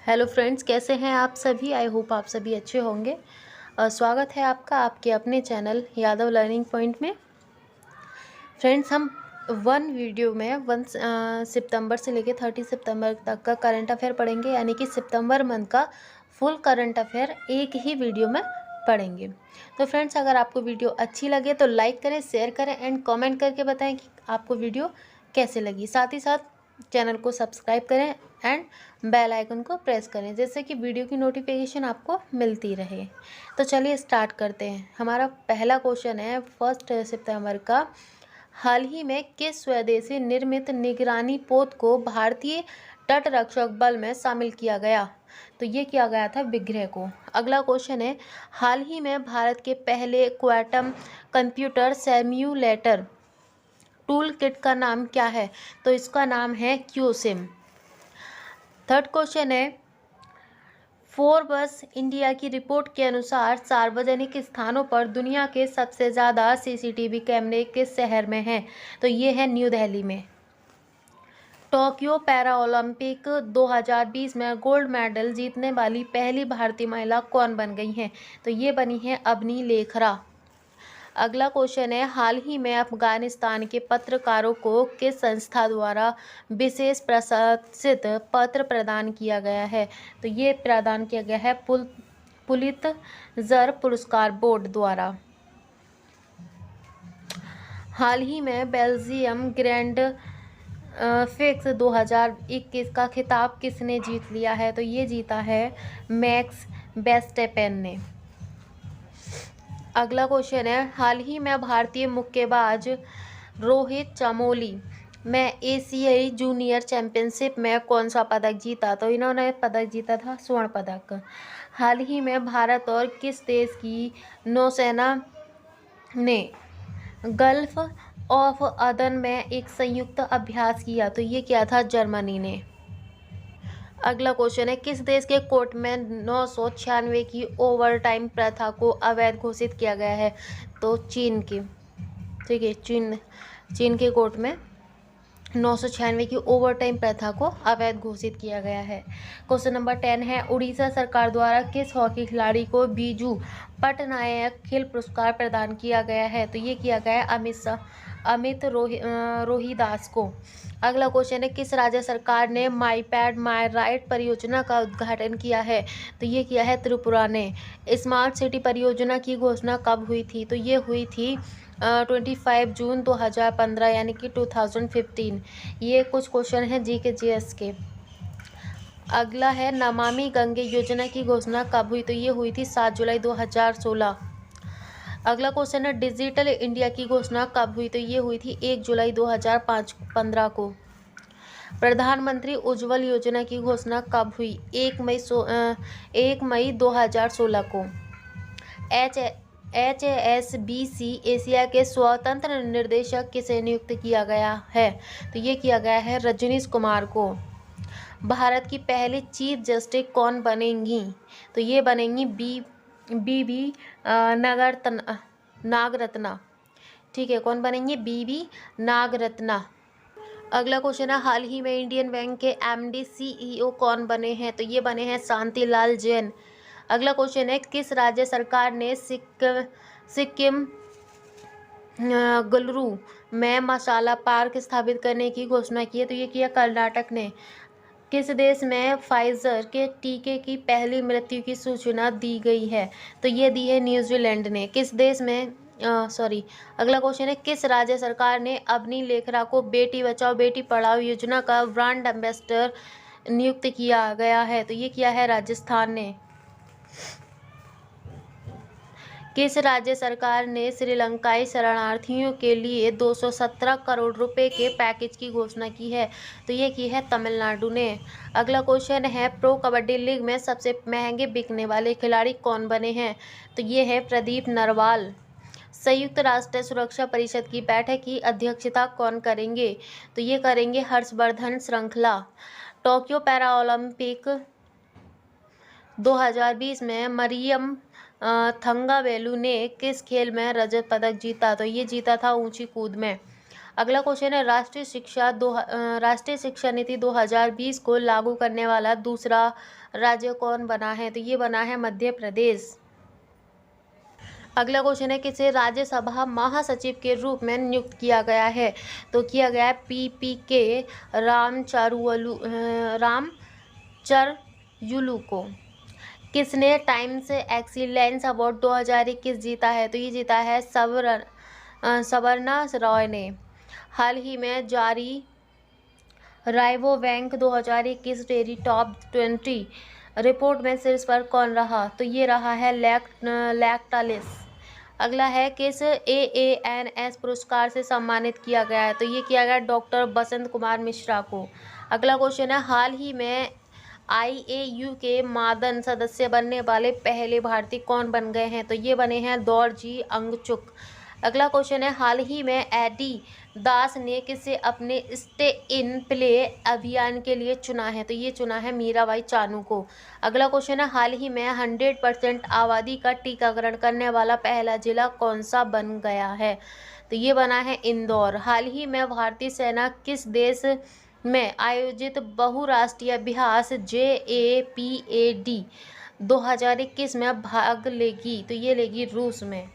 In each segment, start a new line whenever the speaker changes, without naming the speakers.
Hello friends, कैसे हैं आप सभी। आई होप आप सभी अच्छे होंगे। स्वागत है आपका आपके अपने चैनल यादव लर्निंग पॉइंट में। फ्रेंड्स, हम वन वीडियो में 1 सितंबर से लेकर 30 सितंबर तक का करंट अफेयर पढ़ेंगे, यानी कि सितंबर मंथ का फुल करंट अफेयर एक ही वीडियो में पढ़ेंगे। तो फ्रेंड्स, अगर आपको वीडियो अच्छी लगे तो लाइक करें, शेयर करें एंड कमेंट करके बताएं कि आपको वीडियो कैसे लगी। साथ ही साथ चैनल को सब्सक्राइब करें एंड बेल आइकन को प्रेस करें, जिससे कि वीडियो की नोटिफिकेशन आपको मिलती रहे। तो चलिए स्टार्ट करते हैं। हमारा पहला क्वेश्चन है 1 सितंबर का। हाल ही में किस स्वदेशी निर्मित निगरानी पोत को भारतीय तटरक्षक बल में शामिल किया गया? तो ये किया गया था विग्रह को। अगला क्वेश्चन है, हाल ही में भारत के पहले quantum computer simulator tool kit का नाम क्या है? तो इसका नाम है क्यूसिम। थर्ड क्वेश्चन है, फोर्ब्स इंडिया की रिपोर्ट के अनुसार सार्वजनिक स्थानों पर दुनिया के सबसे ज़्यादा सीसीटीवी कैमरे किस शहर में हैं? तो ये है न्यू दिल्ली में। टोक्यो पैरा ओलंपिक 2020 में गोल्ड मेडल जीतने वाली पहली भारतीय महिला कौन बन गई हैं? तो ये बनी है अवनी लेखरा। अगला क्वेश्चन है, हाल ही में अफगानिस्तान के पत्रकारों को किस संस्था द्वारा विशेष प्रशंसित पत्र प्रदान किया गया है? तो ये प्रदान किया गया है पुलित्जर पुरस्कार बोर्ड द्वारा। हाल ही में बेल्जियम ग्रैंड फिक्स 2021 का खिताब किसने जीत लिया है? तो ये जीता है मैक्स वेस्टपेन ने। अगला क्वेश्चन है, हाल ही में भारतीय मुक्केबाज रोहित चमोली में एशियाई जूनियर चैंपियनशिप में कौन सा पदक जीता? तो इन्होंने पदक जीता था स्वर्ण पदक। हाल ही में भारत और किस देश की नौसेना ने गल्फ ऑफ अदन में एक संयुक्त अभ्यास किया? तो ये किया था जर्मनी ने। अगला क्वेश्चन है, किस देश के कोर्ट में 996 की ओवरटाइम प्रथा को अवैध घोषित किया गया है? तो चीन की। ठीक है, चीन के कोर्ट में 996 की ओवरटाइम प्रथा को अवैध घोषित किया गया है। क्वेश्चन नंबर 10 है, उड़ीसा सरकार द्वारा किस हॉकी खिलाड़ी को बीजू पटनायक खेल पुरस्कार प्रदान किया गया है? तो ये किया गया है अमित रोहिदास को। अगला क्वेश्चन है, किस राज्य सरकार ने माई पैड माई राइट परियोजना का उद्घाटन किया है? तो ये किया है त्रिपुरा ने। स्मार्ट सिटी परियोजना की घोषणा कब हुई थी? तो ये हुई थी 25 जून 2015, यानी कि 2015। ये कुछ क्वेश्चन हैं जीके जीएस के। अगला है, नमामि गंगे योजना की घोषणा कब हुई? तो ये हुई थी 7 जुलाई 2016। अगला क्वेश्चन है, डिजिटल इंडिया की घोषणा कब हुई? तो ये हुई थी 1 जुलाई 2015 को। प्रधानमंत्री उज्ज्वल योजना की घोषणा कब हुई? 1 मई 2016 को। HSBC एशिया के स्वतंत्र निर्देशक किसे नियुक्त किया गया है? तो ये किया गया है रजनीश कुमार को। भारत की पहली चीफ जस्टिस कौन बनेंगी? तो ये बनेंगी बीबी नागरत्ना। ठीक है, कौन बनेंगी? बीबी नागरत्ना। अगला क्वेश्चन है, हाल ही में इंडियन बैंक के MD CEO कौन बने हैं? तो ये बने हैं शांति लाल जैन। अगला क्वेश्चन है, किस राज्य सरकार ने सिक्किम गलुरु में मसाला पार्क स्थापित करने की घोषणा की है? तो ये किया कर्नाटक ने। किस देश में फाइजर के टीके की पहली मृत्यु की सूचना दी गई है? तो ये दी है न्यूजीलैंड ने। किस देश में अगला क्वेश्चन है, किस राज्य सरकार ने अवनी लेखरा को बेटी बचाओ बेटी पढ़ाओ योजना का ब्रांड एम्बेसडर नियुक्त किया गया है? तो ये किया है राजस्थान ने। किस राज्य सरकार ने श्रीलंकाई शरणार्थियों के लिए 217 करोड़ रुपए के पैकेज की घोषणा की है? तो ये की है तमिलनाडु ने। अगला क्वेश्चन है, प्रो कबड्डी लीग में सबसे महंगे बिकने वाले खिलाड़ी कौन बने हैं? तो ये है प्रदीप नरवाल। संयुक्त राष्ट्र सुरक्षा परिषद की बैठक की अध्यक्षता कौन करेंगे? तो ये करेंगे हर्षवर्धन श्रृंखला। टोक्यो पैरा ओलंपिक 2020 में मरियम थंगावेलु ने किस खेल में रजत पदक जीता? तो ये जीता था ऊंची कूद में। अगला क्वेश्चन है राष्ट्रीय शिक्षा नीति 2020 को लागू करने वाला दूसरा राज्य कौन बना है? तो ये बना है मध्य प्रदेश। अगला क्वेश्चन है किसे राज्यसभा महासचिव के रूप में नियुक्त किया गया है? तो किया गया है PPK रामचरयुलू को। किसने टाइम्स एक्सीलेंस अवार्ड 2021 जीता है? तो ये जीता है सवर्णा रॉय ने। हाल ही में जारी राइवोबैंक 2021 डेयरी टॉप 20 रिपोर्ट में शीर्ष पर कौन रहा? तो ये रहा है लैक्टालिस। अगला है किस AANS पुरस्कार से सम्मानित किया गया है? तो ये किया गया डॉक्टर बसंत कुमार मिश्रा को। अगला क्वेश्चन है हाल ही में IAU के मादन सदस्य बनने वाले पहले भारतीय कौन बन गए हैं? तो ये बने हैं दौरजी अंगचुक। अगला क्वेश्चन है हाल ही में एडी दास ने किसे अपने स्टे इन प्ले अभियान के लिए चुना है? तो ये चुना है मीराबाई चानू को। अगला क्वेश्चन है हाल ही में 100% आबादी का टीकाकरण करने वाला पहला जिला कौन सा बन गया है? तो ये बना है इंदौर। हाल ही में भारतीय सेना किस देश में आयोजित बहुराष्ट्रीय अभ्यास JAPAD 2021 में भाग लेगी? तो ये लेगी रूस में।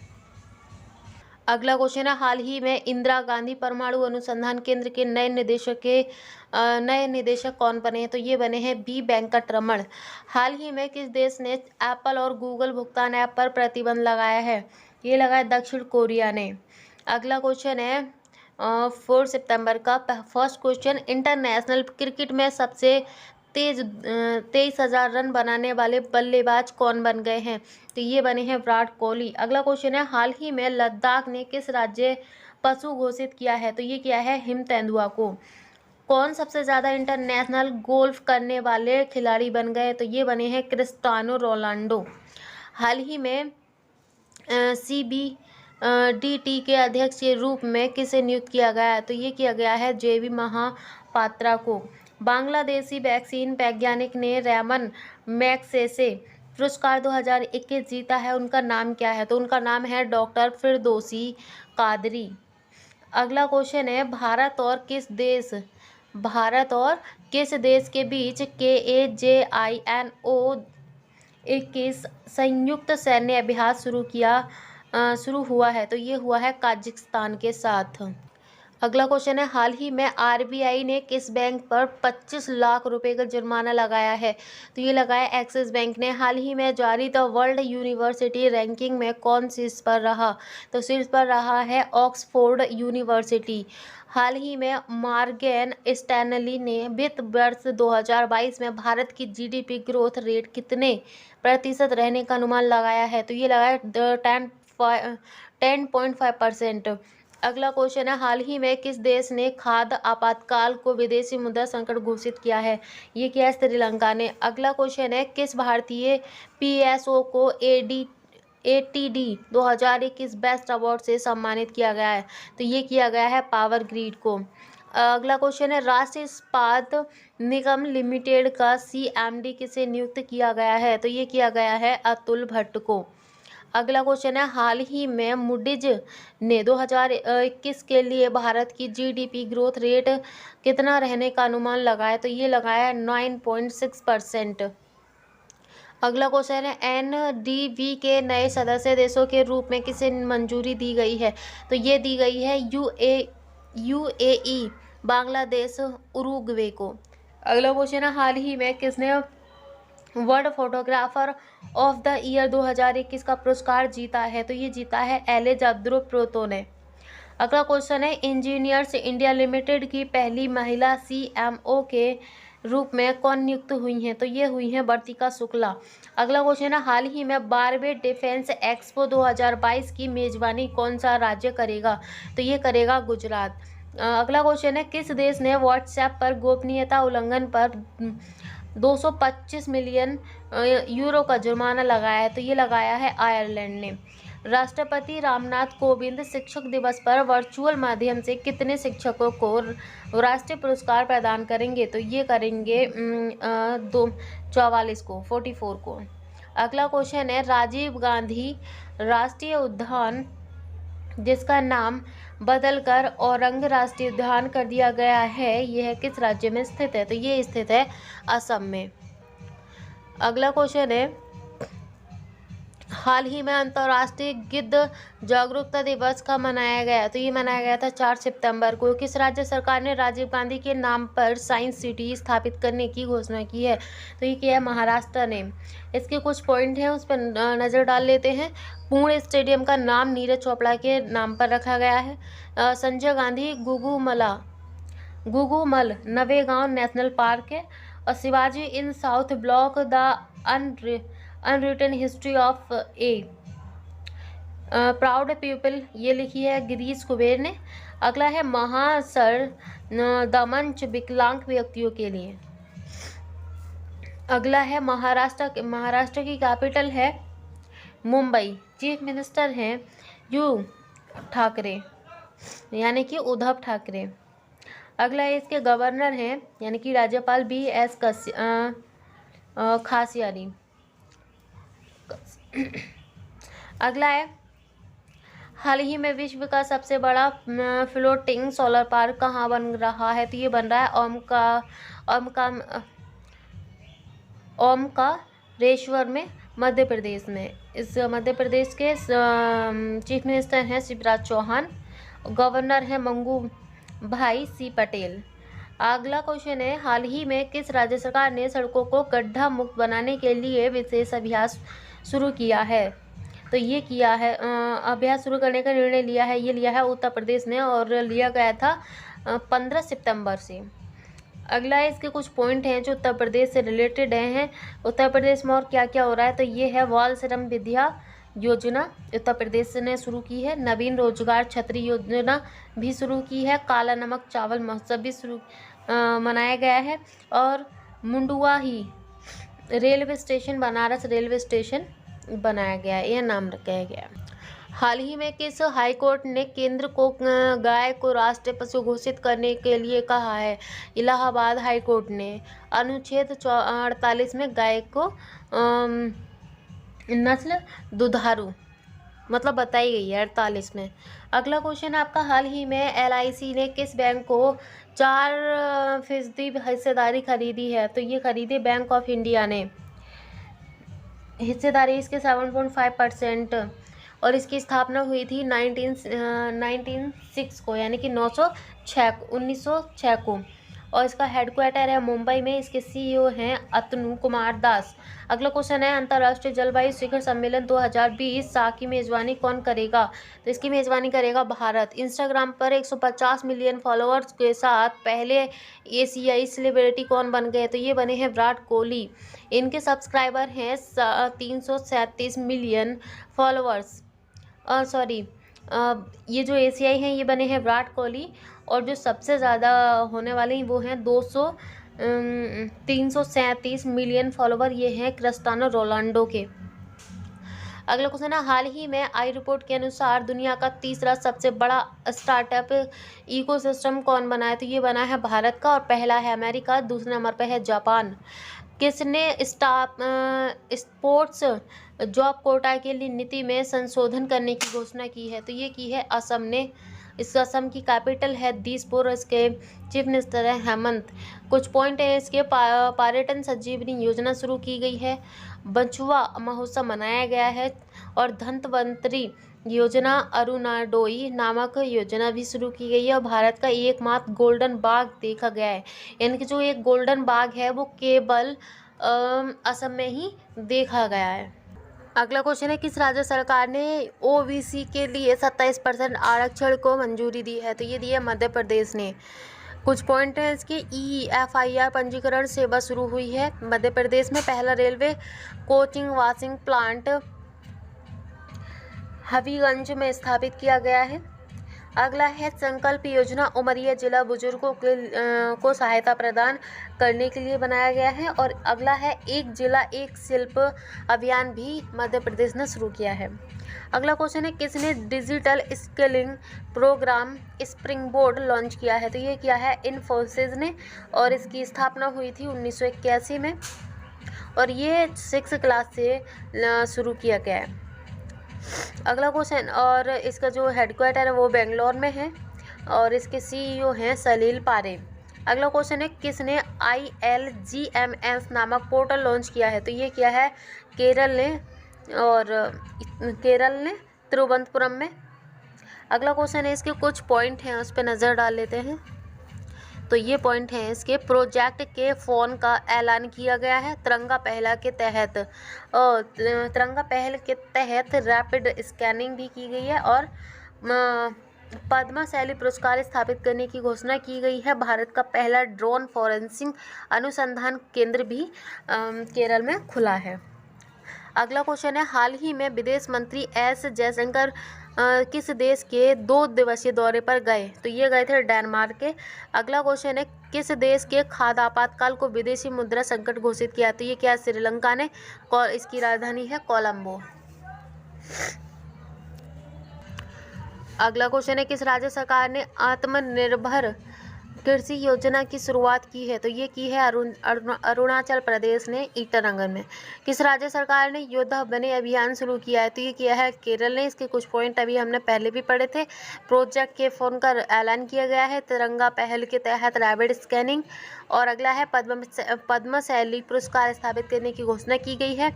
अगला क्वेश्चन है हाल ही में इंदिरा गांधी परमाणु अनुसंधान केंद्र के नए निदेशक कौन बने हैं? तो ये बने हैं B वेंकटरमण। हाल ही में किस देश ने एप्पल और गूगल भुगतान ऐप पर प्रतिबंध लगाया है? ये लगाया दक्षिण कोरिया ने। अगला क्वेश्चन है 4 सितंबर का फर्स्ट क्वेश्चन, इंटरनेशनल क्रिकेट में सबसे तेज 23,000 रन बनाने वाले बल्लेबाज कौन बन गए हैं? तो ये बने हैं विराट कोहली। अगला क्वेश्चन है हाल ही में लद्दाख ने किस राज्य पशु घोषित किया है? तो ये किया है हिम तेंदुआ को। कौन सबसे ज़्यादा इंटरनेशनल गोल्फ करने वाले खिलाड़ी बन गए? तो ये बने हैं क्रिस्टियानो रोनाल्डो। हाल ही में CBDT के अध्यक्ष के रूप में किसे नियुक्त किया गया है? तो ये किया गया है JV महापात्रा को। बांग्लादेशी वैक्सीन वैज्ञानिक ने रैमन मैग्सेसे पुरस्कार 2021 जीता है, उनका नाम क्या है? तो उनका नाम है डॉक्टर फिरदौसी कादरी। अगला क्वेश्चन है भारत और किस देश के बीच KAJINO 21 संयुक्त सैन्य अभ्यास शुरू हुआ है? तो ये हुआ है काजाकिस्तान के साथ। अगला क्वेश्चन है हाल ही में RBI ने किस बैंक पर 25 लाख रुपए का जुर्माना लगाया है? तो ये लगाया एक्सिस बैंक ने। हाल ही में जारी द वर्ल्ड यूनिवर्सिटी रैंकिंग में कौन शीर्ष पर रहा? तो शीर्ष पर रहा है ऑक्सफोर्ड यूनिवर्सिटी। हाल ही में मॉर्गन स्टैनली ने वित्त वर्ष 2022 में भारत की GDP ग्रोथ रेट कितने प्रतिशत रहने का अनुमान लगाया है? तो ये लगाया 10.5%। अगला क्वेश्चन है हाल ही में किस देश ने खाद्य आपातकाल को विदेशी मुद्रा संकट घोषित किया है? ये किया है श्रीलंका ने। अगला क्वेश्चन है किस भारतीय PSO को ATD 2021 बेस्ट अवार्ड से सम्मानित किया गया है? तो ये किया गया है पावर ग्रिड को। अगला क्वेश्चन है राष्ट्रीय इस्पात निगम लिमिटेड का CMD किसे नियुक्त किया गया है? तो ये किया गया है अतुल भट्ट को। अगला क्वेश्चन है हाल ही में मूडीज ने 2021 के लिए भारत की GDP ग्रोथ रेट कितना रहने का अनुमान लगाया? तो ये लगाया है 9.6%। अगला क्वेश्चन है NDB के नए सदस्य देशों के रूप में किसे मंजूरी दी गई है? तो ये दी गई है UAE, बांग्लादेश, उरुग्वे को। अगला क्वेश्चन है हाल ही में किसने world photographer of the year 2021 का पुरस्कार जीता है? तो ये जीता है एलेजांद्रो प्रोतो ने। अगला क्वेश्चन है इंजीनियर्स इंडिया लिमिटेड की पहली महिला CMO के रूप में कौन नियुक्त हुई हैं? तो ये हुई हैं वर्तिका शुक्ला। अगला क्वेश्चन है हाल ही में 12वें डिफेंस एक्सपो 2022 की मेजबानी कौन सा राज्य करेगा? तो ये करेगा गुजरात। अगला क्वेश्चन है किस देश ने व्हाट्सएप पर गोपनीयता उल्लंघन पर 225 मिलियन यूरो का जुर्माना लगाया है? तो ये लगाया है आयरलैंड ने। राष्ट्रपति रामनाथ कोविंद शिक्षक दिवस पर वर्चुअल माध्यम से कितने शिक्षकों को राष्ट्रीय पुरस्कार प्रदान करेंगे? तो ये करेंगे 44 को 44 को। अगला क्वेश्चन है राजीव गांधी राष्ट्रीय उद्यान जिसका नाम बदलकर औरंग राष्ट्रीय उद्यान कर दिया गया है। यह किस राज्य में स्थित है? तो ये स्थित है असम में। अगला क्वेश्चन है, हाल ही में अंतर्राष्ट्रीय गिद्ध जागरूकता दिवस कब मनाया गया? तो ये मनाया गया था 4 सितंबर को। किस राज्य सरकार ने राजीव गांधी के नाम पर साइंस सिटी स्थापित करने की घोषणा की है? तो ये किया है महाराष्ट्र ने। इसके कुछ पॉइंट हैं, उस पर नज़र डाल लेते हैं। पुणे स्टेडियम का नाम नीरज चोपड़ा के नाम पर रखा गया है। संजय गांधी गुगुमल नवेगांव नेशनल पार्क है। और Shivaji in South Block the unwritten history of a proud people, ये लिखी है गिरीश कुबेर ने। अगला है महासर द मंच विकलांग व्यक्तियों के लिए। अगला है महाराष्ट्र की कैपिटल है मुंबई। चीफ मिनिस्टर हैं ठाकरे, यानी कि उद्धव ठाकरे। अगला है इसके गवर्नर हैं, यानी कि राज्यपाल BS खासियारी। अगला है, हाल ही में विश्व का सबसे बड़ा फ्लोटिंग सोलर पार्क कहाँ बन रहा है? तो ये बन रहा है ओमकारेश्वर में, मध्य प्रदेश में। इस मध्य प्रदेश के चीफ मिनिस्टर हैं शिवराज चौहान, गवर्नर हैं मंगू भाई सी पटेल। अगला क्वेश्चन है, हाल ही में किस राज्य सरकार ने सड़कों को गड्ढा मुक्त बनाने के लिए विशेष अभ्यास शुरू किया है? तो ये किया है अभ्यास शुरू करने का निर्णय लिया है, ये लिया है उत्तर प्रदेश ने, और लिया गया था 15 सितंबर से। अगला है, इसके कुछ पॉइंट हैं जो उत्तर प्रदेश से रिलेटेड हैं। उत्तर प्रदेश में और क्या क्या हो रहा है? तो ये है बाल श्रम विद्या योजना उत्तर प्रदेश ने शुरू की है। नवीन रोजगार छतरी योजना भी शुरू की है। काला नमक चावल महोत्सव भी मनाया गया है। और मुंडुआ ही railway station, Banaras railway station बनाया गया है, यह नाम रखा गया। हाल ही में किस हाई कोर्ट ने केंद्र को गाय को राष्ट्रीय पशु घोषित करने के लिए कहा है? इलाहाबाद हाई कोर्ट ने। अनुच्छेद 48 में गाय को नस्ल दुधारू मतलब बताई गई है 48 में। अगला क्वेश्चन आपका, हाल ही में LIC ने किस बैंक को 4% हिस्सेदारी खरीदी है? तो ये खरीदी बैंक ऑफ इंडिया ने। हिस्सेदारी इसके 7.5% और इसकी स्थापना हुई थी 1906 को, यानी कि 1906 को। और इसका हेडक्वार्टर है मुंबई में। इसके CEO हैं अतनु कुमार दास। अगला क्वेश्चन है, अंतर्राष्ट्रीय जलवायु शिखर सम्मेलन 2020 की मेजबानी कौन करेगा? तो इसकी मेजबानी करेगा भारत। इंस्टाग्राम पर 150 मिलियन फॉलोअर्स के साथ पहले एशियाई सेलिब्रिटी कौन बन गए? तो ये बने हैं विराट कोहली। इनके सब्सक्राइबर हैं 337 मिलियन फॉलोअर्स। ये जो एशियाई हैं ये बने हैं विराट कोहली, और जो सबसे ज़्यादा होने वाले हैं वो हैं 337 मिलियन फॉलोवर, ये हैं क्रिस्टियानो रोनाल्डो के। अगला क्वेश्चन है, हाल ही में आई रिपोर्ट के अनुसार दुनिया का तीसरा सबसे बड़ा स्टार्टअप इकोसिस्टम कौन बना है? तो ये बना है भारत का, और पहला है अमेरिका, दूसरे नंबर पर है जापान। किसने स्पोर्ट्स जॉब कोटा के लिए नीति में संशोधन करने की घोषणा की है? तो ये की है असम ने। इस असम की कैपिटल है दिसपुर, इसके चीफ मिनिस्टर है हेमंत। कुछ पॉइंट है इसके, पर्यटन संजीवनी योजना शुरू की गई है, बछुआ महोत्सव मनाया गया है, और धन्वंतरी योजना अरुणाडोई नामक योजना भी शुरू की गई है, और भारत का एकमात्र गोल्डन बाग देखा गया है। यानी कि जो एक गोल्डन बाग है वो केवल असम में ही देखा गया है। अगला क्वेश्चन है, किस राज्य सरकार ने OBC के लिए 27% आरक्षण को मंजूरी दी है? तो ये दी है मध्य प्रदेश ने। कुछ पॉइंट हैं इसके, EFIR पंजीकरण सेवा शुरू हुई है मध्य प्रदेश में। पहला railway coaching washing plant Habibganj में स्थापित किया गया है। अगला है, संकल्प योजना उमरिया जिला बुजुर्गों को सहायता प्रदान करने के लिए बनाया गया है। और अगला है, एक जिला एक शिल्प अभियान भी मध्य प्रदेश ने शुरू किया है। अगला क्वेश्चन है, किसने digital skilling program springboard launch किया है? तो ये किया है इन्फोसिस ने, और इसकी स्थापना हुई थी 1981 में, और ये 6th क्लास से शुरू किया गया है। अगला क्वेश्चन, और इसका जो हेडक्वार्टर है वो बेंगलोर में है और इसके सीईओ हैं सलील पारे। अगला क्वेश्चन है, किसने ILGMS नामक पोर्टल लॉन्च किया है? तो ये किया है केरल ने, और केरल ने तिरुवनंतपुरम में। अगला क्वेश्चन है, इसके कुछ पॉइंट हैं उस पर नज़र डाल लेते हैं। तो ये पॉइंट हैं इसके, प्रोजेक्ट के फ़ोन का ऐलान किया गया है तिरंगा पहल के तहत, और तिरंगा पहल के तहत रैपिड स्कैनिंग भी की गई है, और पद्मा शैली पुरस्कार स्थापित करने की घोषणा की गई है। भारत का पहला ड्रोन फॉरेंसिक अनुसंधान केंद्र भी केरल में खुला है। अगला क्वेश्चन है, हाल ही में विदेश मंत्री एस जयशंकर किस देश के 2 दिवसीय दौरे पर गए? तो ये गए थे डेनमार्क के। अगला क्वेश्चन है, किस देश के खाद्य आपातकाल को विदेशी मुद्रा संकट घोषित किया? तो ये क्या, श्रीलंका ने। इसकी राजधानी है कोलंबो। अगला क्वेश्चन है, किस राज्य सरकार ने आत्मनिर्भर कृषि योजना की शुरुआत की है? तो ये की है अरुणाचल प्रदेश ने ईटानगर में। किस राज्य सरकार ने योद्धा बने अभियान शुरू किया है? तो ये किया है केरल ने। इसके कुछ पॉइंट अभी हमने पहले भी पढ़े थे। प्रोजेक्ट के फोन का ऐलान किया गया है, तिरंगा पहल के तहत रैपिड स्कैनिंग, और अगला है पद्मा शैली पुरस्कार स्थापित करने की घोषणा की गई है,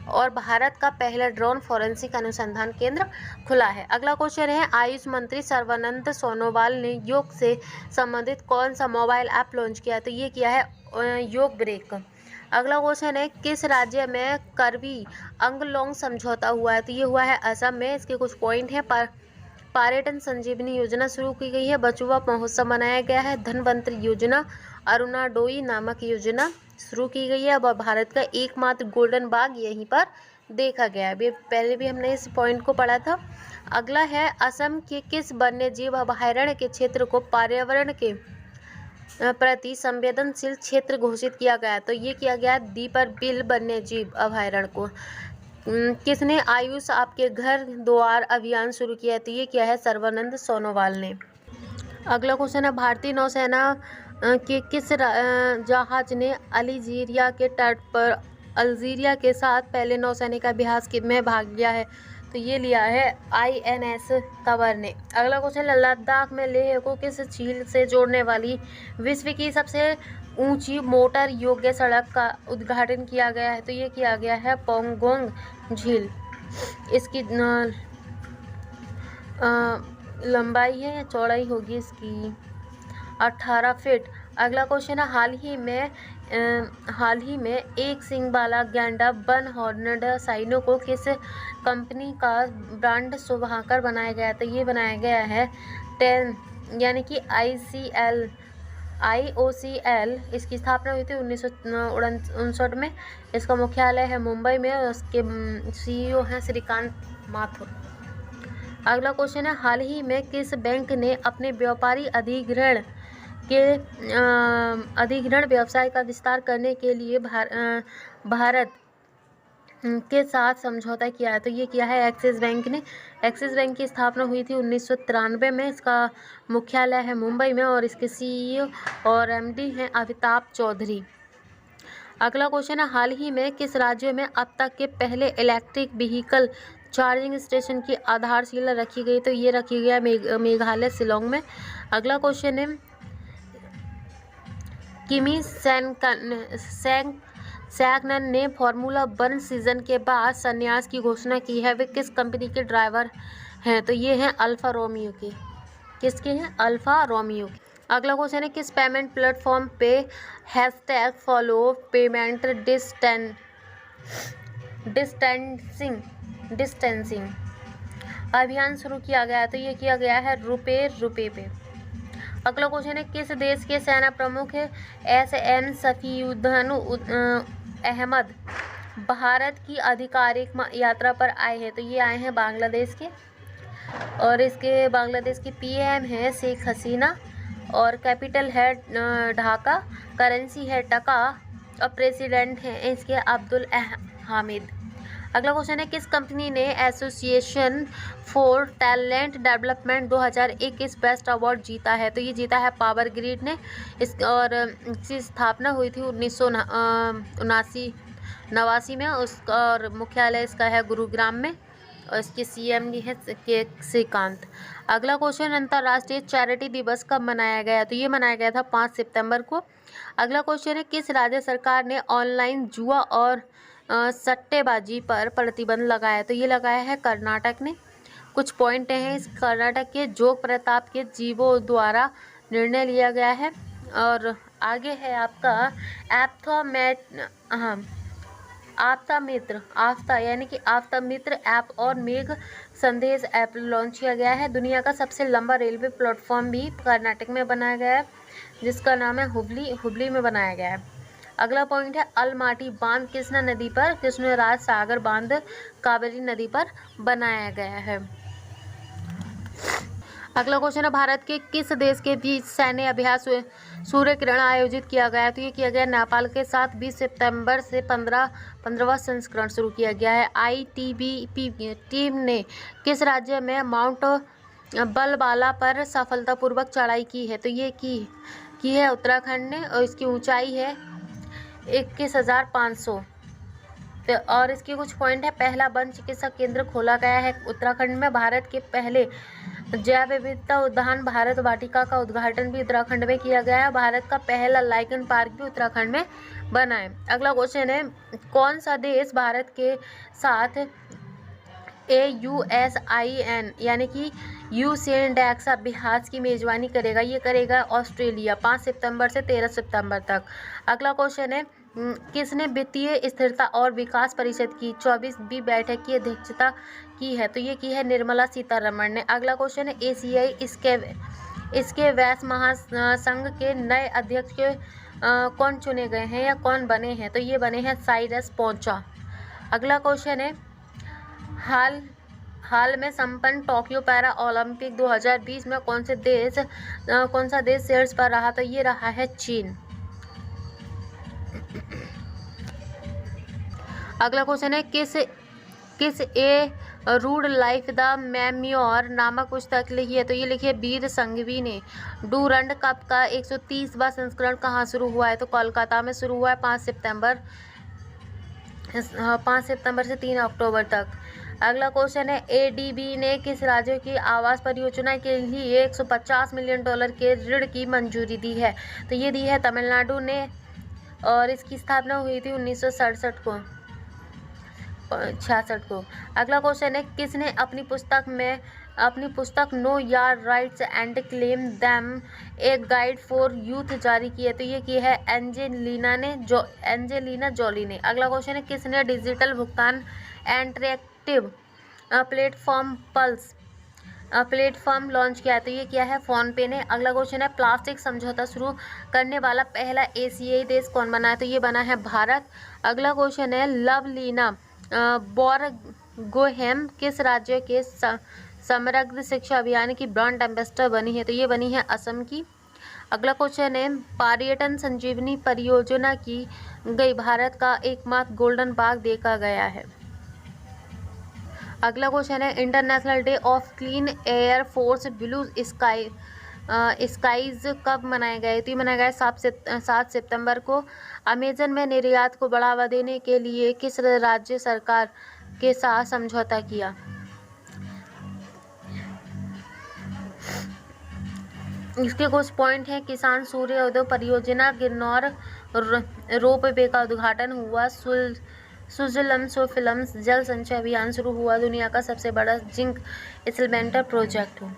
और भारत का पहला ड्रोन फॉरेंसिक अनुसंधान केंद्र खुला है। अगला क्वेश्चन है, आयुष मंत्री सर्बानंद सोनोवाल ने योग से संबंधित कौन सा मोबाइल ऐप लॉन्च किया? तो ये किया है योग ब्रेक। अगला क्वेश्चन है, किस राज्य में करबी अंगलोंग समझौता हुआ है? तो ये हुआ है असम में। इसके कुछ पॉइंट हैं, पर्यटन संजीवनी योजना शुरू की गई है, बचुआ महोत्सव मनाया गया है, धनवंतरी योजना, अरुणाडोई नामक योजना शुरू की गई है, और भारत का एकमात्र गोल्डन बाग यहीं पर देखा गया है। पहले भी हमने इस पॉइंट को पढ़ा था। अगला है, असम के किस वन्य जीव अभयारण्य के क्षेत्र को पर्यावरण के प्रति संवेदनशील क्षेत्र घोषित किया गया? तो ये किया गया दीपर बिल वन्य जीव अभयारण्य को। किसने आयुष आपके घर द्वार अभियान शुरू किया? तो ये किया है सर्बानंद सोनोवाल ने। अगला क्वेश्चन है, भारतीय नौसेना के किस जहाज ने अल्जीरिया के तट पर अल्जीरिया के साथ पहले नौसैनिक अभ्यास में भाग लिया है? तो ये लिया है INS कवर ने। अगला क्वेश्चन, लद्दाख में लेह को किस झील से जोड़ने वाली विश्व की सबसे ऊंची मोटर योग्य सड़क का उद्घाटन किया गया है? तो ये किया गया है पोंगोंग झील। इसकी लंबाई है या चौड़ाई होगी इसकी 18 फीट। अगला क्वेश्चन है, हाल ही में एक सींग वाला गैंडा वन हॉर्नड साइनो को किस कंपनी का ब्रांड शुभाकर बनाया गया? तो ये बनाया गया है 10 यानी कि IOCL। इसकी स्थापना हुई थी 1959 में। इसका मुख्यालय है मुंबई में, और उसके CEO हैं श्रीकांत माथुर। अगला क्वेश्चन है, हाल ही में किस बैंक ने अपने व्यापारी अधिग्रहण व्यवसाय का विस्तार करने के लिए भारत के साथ समझौता किया है? तो ये किया है एक्सिस बैंक ने। एक्सिस बैंक की स्थापना हुई थी 1993 में। इसका मुख्यालय है मुंबई में, और इसके CEO और MD हैं अमिताभ चौधरी। अगला क्वेश्चन है, हाल ही में किस राज्य में अब तक के पहले इलेक्ट्रिक व्हीकल चार्जिंग स्टेशन की आधारशिला रखी गई? तो ये रखी गया मेघालय शिलोंग में। अगला क्वेश्चन है, किमी सैगनन ने फार्मूला 1 सीजन के बाद संन्यास की घोषणा की है। वे किस कंपनी के ड्राइवर हैं? तो ये हैं अल्फा रोमियो के। किसके हैं? अल्फा रोमियो के। अगला क्वेश्चन है, किस पेमेंट प्लेटफॉर्म पे #फॉलो पेमेंट डिस्टेंसिंग अभियान शुरू किया गया है? तो ये किया गया है रुपे पे। अगला क्वेश्चन है, किस देश के सेना प्रमुख SN सफीउद्दीन अहमद भारत की आधिकारिक यात्रा पर आए हैं? तो ये आए हैं बांग्लादेश के, और इसके बांग्लादेश की PM है शेख हसीना, और कैपिटल है ढाका, करेंसी है टका, और प्रेसिडेंट हैं इसके अब्दुल हामिद। अगला क्वेश्चन है, किस कंपनी ने association for talent development 2021 best award जीता है? तो ये जीता है पावर ग्रिड ने। इसकी स्थापना हुई थी 1989 में, और मुख्यालय इसका है गुरुग्राम में। और इसके सीएम भी है के श्रीकांत। अगला क्वेश्चन, अंतर्राष्ट्रीय चैरिटी दिवस कब मनाया गया? तो ये मनाया गया था 5 सितंबर को। अगला क्वेश्चन है, किस राज्य सरकार ने ऑनलाइन जुआ और सट्टेबाजी पर प्रतिबंध लगाया? तो ये लगाया है कर्नाटक ने। कुछ पॉइंट हैं इस कर्नाटक के जोग प्रताप के जीवों द्वारा निर्णय लिया गया है। और आगे है आपका आफ्ता यानी कि आफ्ता मित्र ऐप और मेघ संदेश ऐप लॉन्च किया गया है। दुनिया का सबसे लंबा रेलवे प्लेटफॉर्म भी कर्नाटक में बनाया गया है, जिसका नाम है हुबली में बनाया गया है। अगला पॉइंट है, अलमाटी बांध कृष्णराज सागर बांध कावेरी नदी पर बनाया गया है। अगला क्वेश्चन है, भारत के किस देश के बीच सैन्य अभ्यास सूर्य किरण आयोजित किया गया? तो ये किया गया नेपाल के साथ 20 सितंबर से 15वां संस्करण शुरू किया गया है। ITBP टीम ने किस राज्य में माउंट बलबाला पर सफलतापूर्वक चढ़ाई की है? तो ये की है उत्तराखंड ने, और इसकी ऊंचाई है 21,500। और इसके कुछ पॉइंट है, पहला वन चिकित्सा केंद्र खोला गया है उत्तराखंड में। भारत के पहले जैव विविधता उद्यान भारत वाटिका का उद्घाटन भी उत्तराखंड में किया गया है। भारत का पहला लाइकन पार्क भी उत्तराखंड में बना है। अगला क्वेश्चन है, कौन सा देश भारत के साथ AUSIN यानी कि यूसेनडेक्स अभ्यास की मेजबानी करेगा? ये करेगा ऑस्ट्रेलिया, 5 सितंबर से 13 सितंबर तक। अगला क्वेश्चन है, किसने वित्तीय स्थिरता और विकास परिषद की 24वीं बैठक की अध्यक्षता की है? तो ये की है निर्मला सीतारमण ने। अगला क्वेश्चन है, एशियाई इसके वैश्य महासंघ के नए अध्यक्ष कौन चुने गए हैं या कौन बने हैं? तो ये बने हैं साइरस पोंचा। अगला क्वेश्चन है, हाल में संपन्न टोक्यो पैरा ओलंपिक 2020 में कौन सा देश शीर्ष पर रहा? तो ये रहा है चीन। अगला क्वेश्चन है, किस ए रूड लाइफ द मेम्योर नामक पुस्तक लिखी है? तो ये लिखी है वीर संघवी ने। डूरंड कप का 130वां संस्करण कहाँ शुरू हुआ है? तो कोलकाता में शुरू हुआ है 5 सितंबर से 3 अक्टूबर तक। अगला क्वेश्चन है, ADB ने किस राज्य की आवास परियोजना के लिए $150 मिलियन के ऋण की मंजूरी दी है? तो ये दी है तमिलनाडु ने, और इसकी स्थापना हुई थी 1966 को। अगला क्वेश्चन है, किसने अपनी पुस्तक know your rights and claim them a guide for youth जारी की है? तो ये की है एंजेलिना जोली ने। अगला क्वेश्चन है, किसने डिजिटल भुगतान इंटरैक्टिव प्लेटफॉर्म लॉन्च किया है? तो ये किया है फोन पे ने। अगला क्वेश्चन है, प्लास्टिक समझौता शुरू करने वाला पहला एशियाई देश कौन बना है? तो ये बना है भारत। अगला क्वेश्चन है, लवलीना बोरगोहेन किस राज्य के समग्र शिक्षा अभियान की ब्रांड एम्बेसडर बनी है? तो ये बनी है असम की। अगला क्वेश्चन है, पर्यटन संजीवनी परियोजना की गई भारत का एकमात्र गोल्डन बाग देखा गया है। अगला क्वेश्चन है, international day of clean air for blue skies कब मनाया गया है? तो ये मनाया गया 7 सितंबर को। अमेजन में निर्यात को बढ़ावा देने के लिए किस राज्य सरकार के साथ समझौता किया? इसके कुछ पॉइंट हैं, किसान सूर्योदय परियोजना, गिरनौर रोपवे का उद्घाटन हुआ, सुजलम जल संचय अभियान शुरू हुआ, दुनिया का सबसे बड़ा जिंक स्मेल्टर प्रोजेक्ट हो।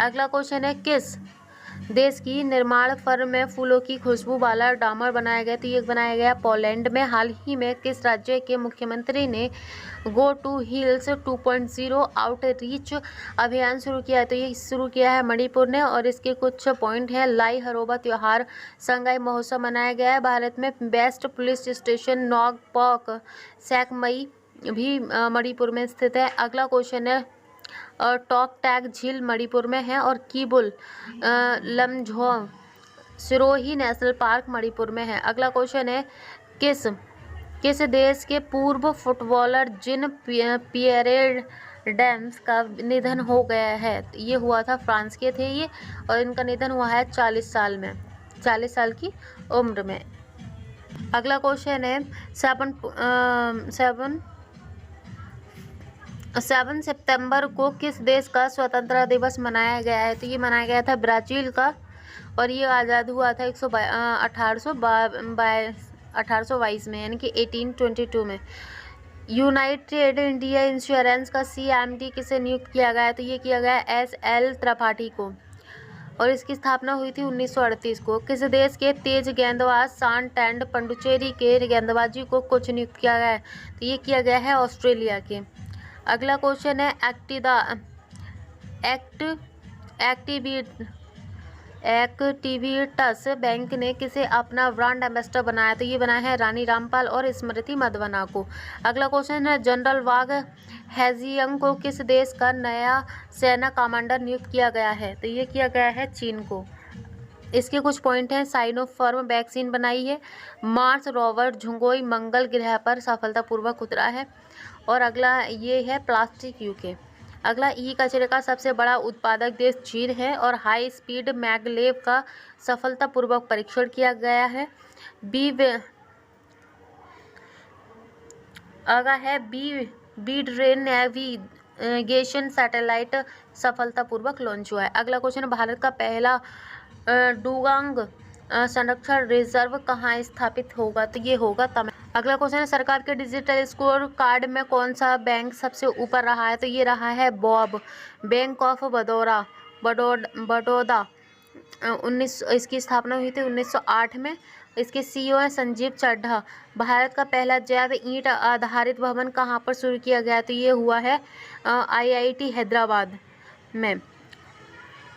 अगला क्वेश्चन है, किस देश की निर्माण फर्म में फूलों की खुशबू वाला डामर बनाया गया? तो ये बनाया गया पोलैंड में। हाल ही में किस राज्य के मुख्यमंत्री ने गो टू हिल्स 2.0 आउटरीच अभियान शुरू किया है? तो ये शुरू किया है मणिपुर ने। और इसके कुछ पॉइंट हैं, लाई हरोबा त्यौहार संगाई महोत्सव मनाया गया है भारत में। बेस्ट पुलिस स्टेशन नॉगपॉक सैकमई भी मणिपुर में स्थित है। अगला क्वेश्चन है, टॉक टैग झील मणिपुर में है, और कीबुल लमझोंग सिरोही नेशनल पार्क मणिपुर में है। अगला क्वेश्चन है, किस देश के पूर्व फुटबॉलर जिन पियरे डेम्स का निधन हो गया है? ये हुआ था, फ्रांस के थे ये, और इनका निधन हुआ है 40 साल की उम्र में। अगला क्वेश्चन है, 7 सितंबर को किस देश का स्वतंत्रता दिवस मनाया गया है? तो ये मनाया गया था ब्राज़ील का, और ये आज़ाद हुआ था 1822 में, यानी कि 1822 में। यूनाइटेड इंडिया इंश्योरेंस का CMD किसे नियुक्त किया गया है? तो ये किया गया SL त्रिपाठी को, और इसकी स्थापना हुई थी 1938 को। किस देश के तेज गेंदबाज सान टैंड पंडुचेरी के गेंदबाजी को कोच नियुक्त किया गया है? तो ये किया गया है ऑस्ट्रेलिया के। अगला क्वेश्चन है एक्टिविटस बैंक ने किसे अपना ब्रांड एम्बेसडर बनाया? तो ये बनाया है रानी रामपाल और स्मृति मधवना को। अगला क्वेश्चन है जनरल वाग हेजियंग को किस देश का नया सेना कमांडर नियुक्त किया गया है? तो ये किया गया है चीन को। इसके कुछ पॉइंट हैं। साइनोफार्म वैक्सीन बनाई है। मार्स रोवर झुंगोई मंगल ग्रह पर सफलतापूर्वक उतरा है। और अगला ये है प्लास्टिक यूके। अगला ई कचरे का सबसे बड़ा उत्पादक देश चीन है, और हाई स्पीड मैगलेव का सफलतापूर्वक परीक्षण किया गया है। अगला है बी ड्रेन नेविगेशन सैटेलाइट सफलतापूर्वक लॉन्च हुआ है। अगला क्वेश्चन, भारत का पहला डुगांग संरक्षण रिजर्व कहाँ स्थापित होगा? तो ये होगा तमिल। अगला क्वेश्चन है सरकार के डिजिटल स्कोर कार्ड में कौन सा बैंक सबसे ऊपर रहा है? तो ये रहा है बॉब, बैंक ऑफ बड़ौदा। इसकी स्थापना हुई थी 1908 में। इसके CEO हैं संजीव चड्ढा। भारत का पहला जैव ईंट आधारित भवन कहाँ पर शुरू किया गया? तो ये हुआ है IIT हैदराबाद में।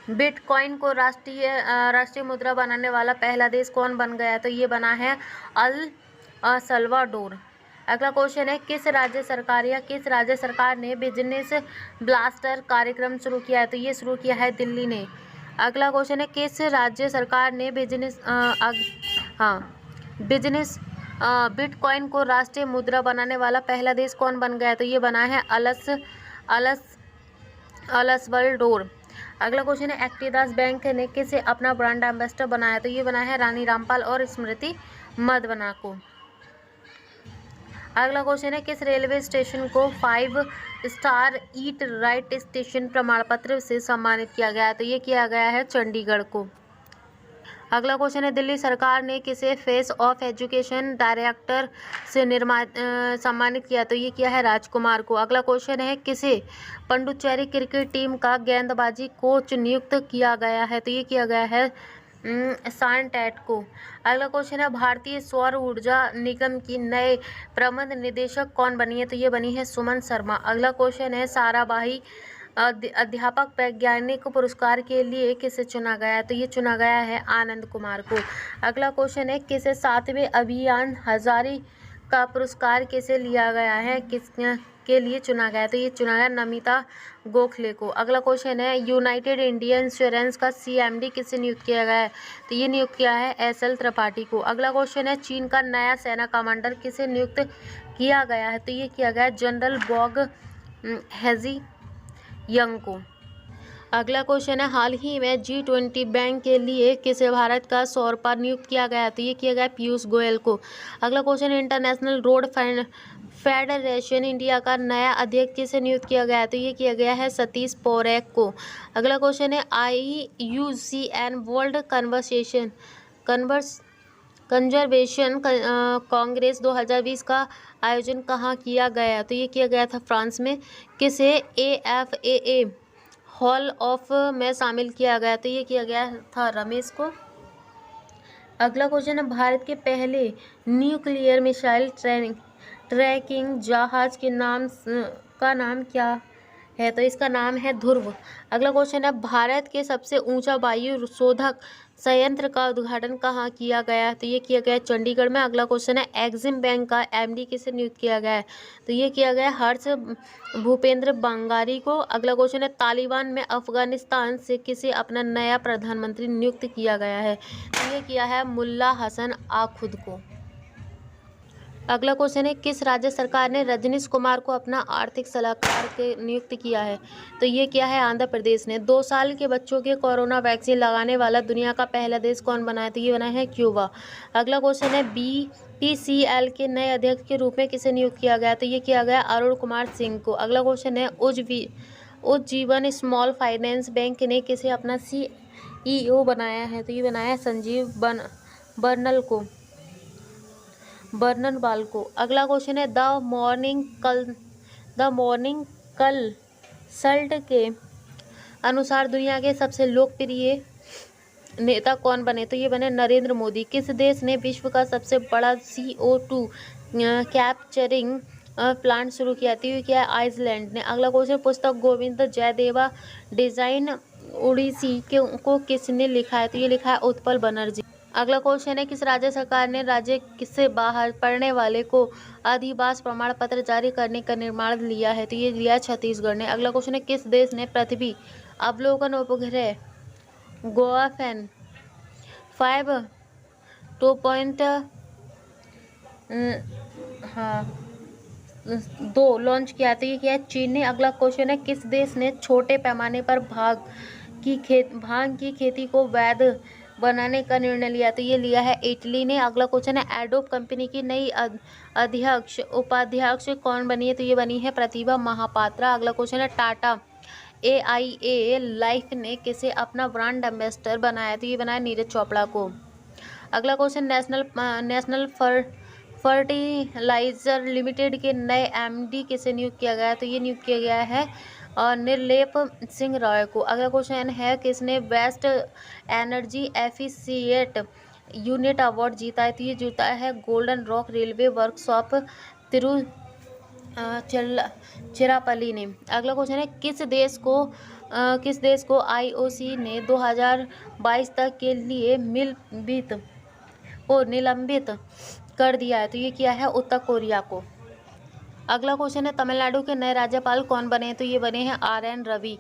बिटकॉइन को राष्ट्रीय मुद्रा बनाने वाला पहला देश कौन बन गया? तो ये बना है अल सल्वाडोर। अगला क्वेश्चन है किस राज्य सरकार ने बिजनेस ब्लास्टर कार्यक्रम शुरू किया है? तो ये शुरू किया है दिल्ली ने। अगला क्वेश्चन है किस राज्य सरकार ने बिटकॉइन को राष्ट्रीय मुद्रा बनाने वाला पहला देश कौन बन गया? तो ये बना है अलसवल्डोर। अगला क्वेश्चन है एक्टिदास बैंक ने किसे अपना ब्रांड एम्बेसडर बनाया? तो ये बना है रानी रामपाल और स्मृति मधवना को। अगला क्वेश्चन है किस रेलवे स्टेशन को 5 स्टार ईट राइट स्टेशन प्रमाण पत्र से सम्मानित किया गया? तो ये किया गया है चंडीगढ़ को। अगला क्वेश्चन है दिल्ली सरकार ने किसे फेस ऑफ एजुकेशन डायरेक्टर से सम्मानित किया? तो ये किया है राजकुमार को। अगला क्वेश्चन है किसे पंडुचेरी क्रिकेट टीम का गेंदबाजी कोच नियुक्त किया गया है? तो ये किया गया है सान टैट को। अगला क्वेश्चन है भारतीय सौर ऊर्जा निगम की नए प्रबंध निदेशक कौन बनी है? तो ये बनी है सुमन शर्मा। अगला क्वेश्चन है साराभाई अध्यापक वैज्ञानिक पुरस्कार के लिए किसे चुना गया? तो ये चुना गया है आनंद कुमार को। अगला क्वेश्चन है किसे 7वें अभियान हजारी का पुरस्कार किसे लिया गया है, किस के लिए चुना गया? तो ये चुना गया नमिता गोखले को। अगला क्वेश्चन है यूनाइटेड इंडिया इंश्योरेंस का CMD किसे नियुक्त किया गया है? तो ये नियुक्त किया है SL त्रिपाठी को। अगला क्वेश्चन है चीन का नया सेना कमांडर किसे नियुक्त किया गया है? तो ये किया गया जनरल बॉग हेजियंग को। अगला क्वेश्चन है हाल ही में G20 बैंक के लिए किसे भारत का सौरपा नियुक्त किया गया? तो ये किया गया पीयूष गोयल को। अगला क्वेश्चन है इंटरनेशनल रोड फेडरेशन इंडिया का नया अध्यक्ष किसे नियुक्त किया गया? तो ये किया गया है सतीश पौरेक को। अगला क्वेश्चन है IUCN वर्ल्ड कंजर्वेशन कांग्रेस 2020 का आयोजन कहाँ किया गया? तो ये किया गया था फ्रांस में। किसे AFAA हॉल ऑफ में शामिल किया गया? तो ये किया गया था रमेश को। अगला क्वेश्चन है भारत के पहले न्यूक्लियर मिसाइल ट्रैकिंग जहाज के नाम क्या है? तो इसका नाम है ध्रुव। अगला क्वेश्चन है भारत के सबसे ऊंचा वायु शोधक संयंत्र का उद्घाटन कहाँ किया गया? तो ये किया गया चंडीगढ़ में। अगला क्वेश्चन है एग्जिम बैंक का MD किसे नियुक्त किया गया है? तो ये किया गया हर्ष भूपेंद्र बंगारी को। अगला क्वेश्चन है तालिबान में अफगानिस्तान से किसे अपना नया प्रधानमंत्री नियुक्त किया गया है? तो ये किया है मुल्ला हसन आखुद को। अगला क्वेश्चन है, किस राज्य सरकार ने रजनीश कुमार को अपना आर्थिक सलाहकार के नियुक्त किया है? तो ये क्या है? आंध्र प्रदेश ने। 2 साल के बच्चों के कोरोना वैक्सीन लगाने वाला दुनिया का पहला देश कौन बना है? तो ये बना है क्यूबा। अगला क्वेश्चन है, BPCL के नए अध्यक्ष के रूप में किसे नियुक्त किया गया? तो ये किया गया अरुण कुमार सिंह को। अगला क्वेश्चन है, उज्जीवन स्मॉल फाइनेंस बैंक ने किसे अपना CEO बनाया है? तो ये बनाया है संजीव बर्ननवाल को। अगला क्वेश्चन है, द मॉर्निंग कंसल्ट के अनुसार दुनिया के सबसे लोकप्रिय नेता कौन बने? तो ये बने नरेंद्र मोदी। किस देश ने विश्व का सबसे बड़ा CO2 कैप्चरिंग प्लांट शुरू किया? तो ये क्या है? आइसलैंड ने। अगला क्वेश्चन, पुस्तक गोविंद जयदेवा डिजाइन ओडिसी को किसने लिखा है? तो ये लिखा है उत्पल बनर्जी। अगला क्वेश्चन है, किस राज्य सरकार ने राज्य से बाहर पढ़ने वाले को अधिवास प्रमाण पत्र जारी करने का निर्णय लिया है? तो ये लिया है छत्तीसगढ़ ने। अगला क्वेश्चन है, किस देश ने पृथ्वी अवलोकन उपग्रह गोआफेन 5 2 लॉन्च किया? तो ये क्या है? चीन ने। अगला क्वेश्चन है, किस देश ने छोटे पैमाने पर भांग की खेती को वैध बनाने का निर्णय लिया? तो ये लिया है इटली ने। अगला क्वेश्चन है, एडोब कंपनी की नई उपाध्यक्ष कौन बनी है? तो ये बनी है प्रतिभा महापात्रा। अगला क्वेश्चन है, टाटा AIA लाइफ ने किसे अपना ब्रांड एम्बेसडर बनाया? तो ये बनाया नीरज चोपड़ा को। अगला क्वेश्चन, नेशनल फर्टिलाइजर लिमिटेड के नए MD किसे नियुक्त किया गया है? तो ये नियुक्त किया गया है निर्लेप सिंह रॉय को। अगला क्वेश्चन है, किसने best energy efficient unit award जीता है? तो ये जीता है गोल्डन रॉक रेलवे वर्कशॉप चिरापल्ली ने। अगला क्वेश्चन है, किस देश को IOC ने 2022 तक के लिए निलंबित कर दिया है? तो ये किया है उत्तर कोरिया को। अगला क्वेश्चन है, तमिलनाडु के नए राज्यपाल कौन बने हैं? तो ये बने हैं RN Ravi.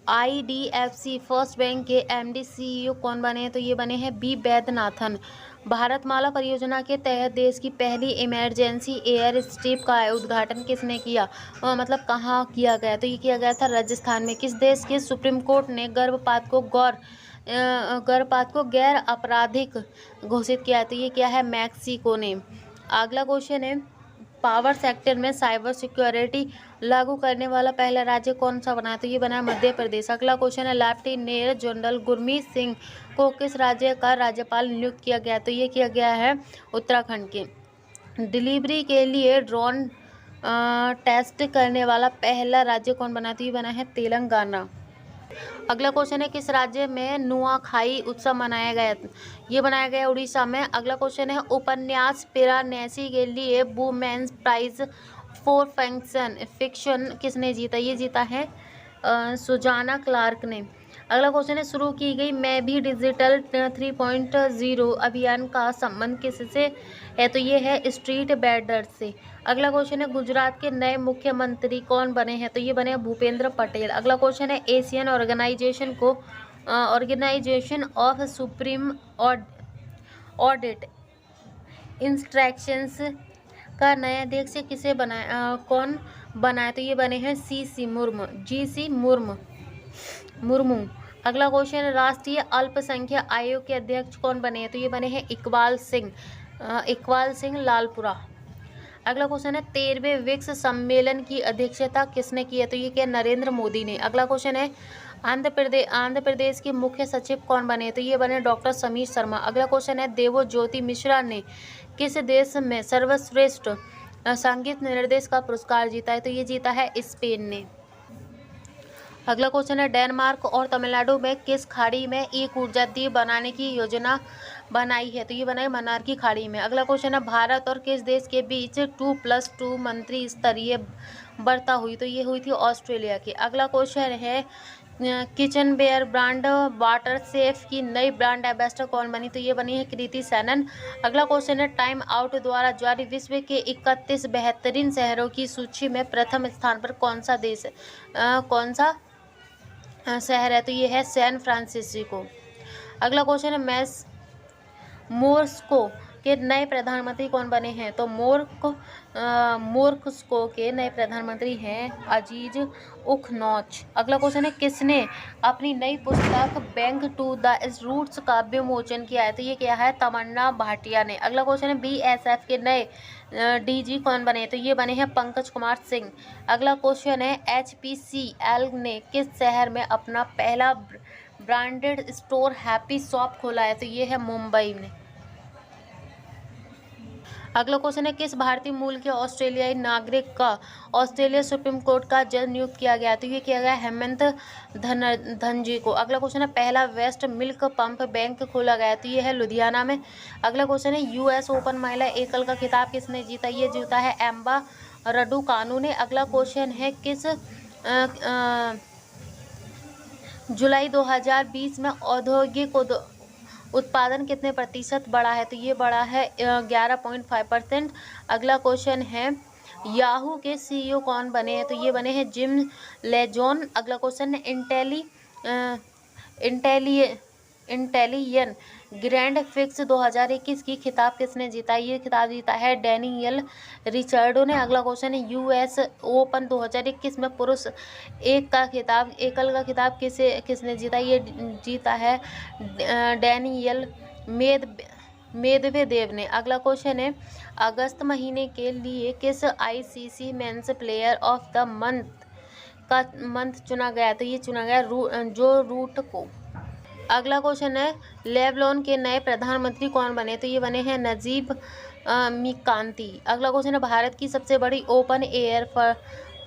IDFC first bank के MD CEO कौन बने हैं? तो ये बने हैं B वैद्यनाथन। भारतमाला परियोजना के तहत देश की पहली इमरजेंसी एयर स्ट्रिप का उद्घाटन किसने किया? मतलब कहाँ किया गया? तो ये किया गया था राजस्थान में। किस देश के सुप्रीम कोर्ट ने गर्भपात को गैर आपराधिक घोषित किया? तो ये क्या है? मैक्सिको ने। अगला क्वेश्चन है, पावर सेक्टर में साइबर सिक्योरिटी लागू करने वाला पहला राज्य कौन सा बना? तो ये बना मध्य प्रदेश। अगला क्वेश्चन है, लेफ्टिनेंट जनरल गुरमीत सिंह को किस राज्य का राज्यपाल नियुक्त किया गया? तो ये किया गया है उत्तराखंड के। डिलीवरी के लिए ड्रोन टेस्ट करने वाला पहला राज्य कौन बना? तो ये बना है तेलंगाना। अगला क्वेश्चन है, किस राज्य में नुआखाई उत्सव मनाया गया? ये बनाया गया उड़ीसा में। अगला क्वेश्चन है, उपन्यास पिरानेसी के लिए वुमेन्स प्राइज फॉर फिक्शन किसने जीता? ये जीता है सुजाना क्लार्क ने। अगला क्वेश्चन है, शुरू की गई मैं भी डिजिटल 3.0 अभियान का संबंध किससे है? तो ये है स्ट्रीट वेंडर से। अगला क्वेश्चन है, गुजरात के नए मुख्यमंत्री कौन बने हैं? तो ये बने भूपेंद्र पटेल। अगला क्वेश्चन है, Asian organisation of supreme audit instructions का नया अध्यक्ष किसे कौन बनाया? तो ये बने हैं GC मुर्मू। अगला क्वेश्चन है, राष्ट्रीय अल्पसंख्यक आयोग के अध्यक्ष कौन बने हैं? तो ये बने हैं इकबाल सिंह लालपुरा। अगला क्वेश्चन है, 13वें विक्स सम्मेलन की अध्यक्षता किसने की है? तो ये क्या? नरेंद्र मोदी ने। अगला क्वेश्चन है, आंध्र प्रदेश के मुख्य सचिव कौन बने? तो ये बने डॉक्टर समीर शर्मा। अगला क्वेश्चन है, देवज्योति मिश्रा ने किस देश में सर्वश्रेष्ठ संगीत निर्देश का पुरस्कार जीता है? तो ये जीता है स्पेन ने। अगला क्वेश्चन है, डेनमार्क और तमिलनाडु में किस खाड़ी में एक ऊर्जा द्वीप बनाने की योजना बनाई है? तो ये बनाई मन्नार की खाड़ी में। अगला क्वेश्चन है, भारत और किस देश के बीच 2+2 मंत्री स्तरीय वार्ता हुई? तो ये हुई थी ऑस्ट्रेलिया की। अगला क्वेश्चन है, किचनवेयर ब्रांड वाटर सेफ की नई ब्रांड एम्बेसडर कौन बनी? तो ये बनी है कृति सैनन। अगला क्वेश्चन है, टाइम आउट द्वारा जारी विश्व के 31 बेहतरीन शहरों की सूची में प्रथम स्थान पर कौन सा शहर है? तो ये है सैन फ्रांसिस्को। अगला क्वेश्चन है, मॉस्को के नए प्रधानमंत्री कौन बने हैं? तो मोरक्को के नए प्रधानमंत्री हैं अजीज उखनौच। अगला क्वेश्चन है किसने अपनी नई पुस्तक बैंक टू द रूट्स का विमोचन किया है? तो ये क्या है? तमन्ना भाटिया ने। अगला क्वेश्चन है बीएसएफ के नए डीजी कौन बने? तो ये बने हैं पंकज कुमार सिंह। अगला क्वेश्चन है एचपीसीएल ने किस शहर में अपना पहला ब्रांडेड स्टोर हैप्पी शॉप खोला है? तो ये है मुंबई में। अगला क्वेश्चन है किस भारतीय मूल के ऑस्ट्रेलियाई नागरिक का ऑस्ट्रेलिया सुप्रीम कोर्ट का जज नियुक्त किया गया? तो ये किया गया हेमंत धनजी को। अगला क्वेश्चन है पहला वेस्ट मिल्क पंप बैंक खोला गया? तो ये है लुधियाना में। अगला क्वेश्चन है यूएस ओपन महिला एकल का खिताब किसने जीता? ये जीता है एम्बा रडुकानु ने। अगला क्वेश्चन है किस जुलाई 2020 में औद्योगिक उत्पादन कितने प्रतिशत बढ़ा है? तो ये बढ़ा है 11.5%। अगला क्वेश्चन है याहू के सीईओ कौन बने हैं? तो ये बने हैं जिम लेजोन। अगला क्वेश्चन है इंटेलियन ग्रैंड फिक्स 2021 की खिताब किसने जीता? ये खिताब जीता है डैनियल रिचर्डो ने। अगला क्वेश्चन है यूएस ओपन 2021 में पुरुष एकल का खिताब किसने जीता? ये जीता है डैनियल मेदवेदेव ने। अगला क्वेश्चन है अगस्त महीने के लिए किस ICC men's player of the month चुना गया? तो ये चुना गया जो रूट को। अगला क्वेश्चन है लेबनान के नए प्रधानमंत्री कौन बने? तो ये बने हैं नजीब मिकांती। अगला क्वेश्चन है भारत की सबसे बड़ी ओपन एयर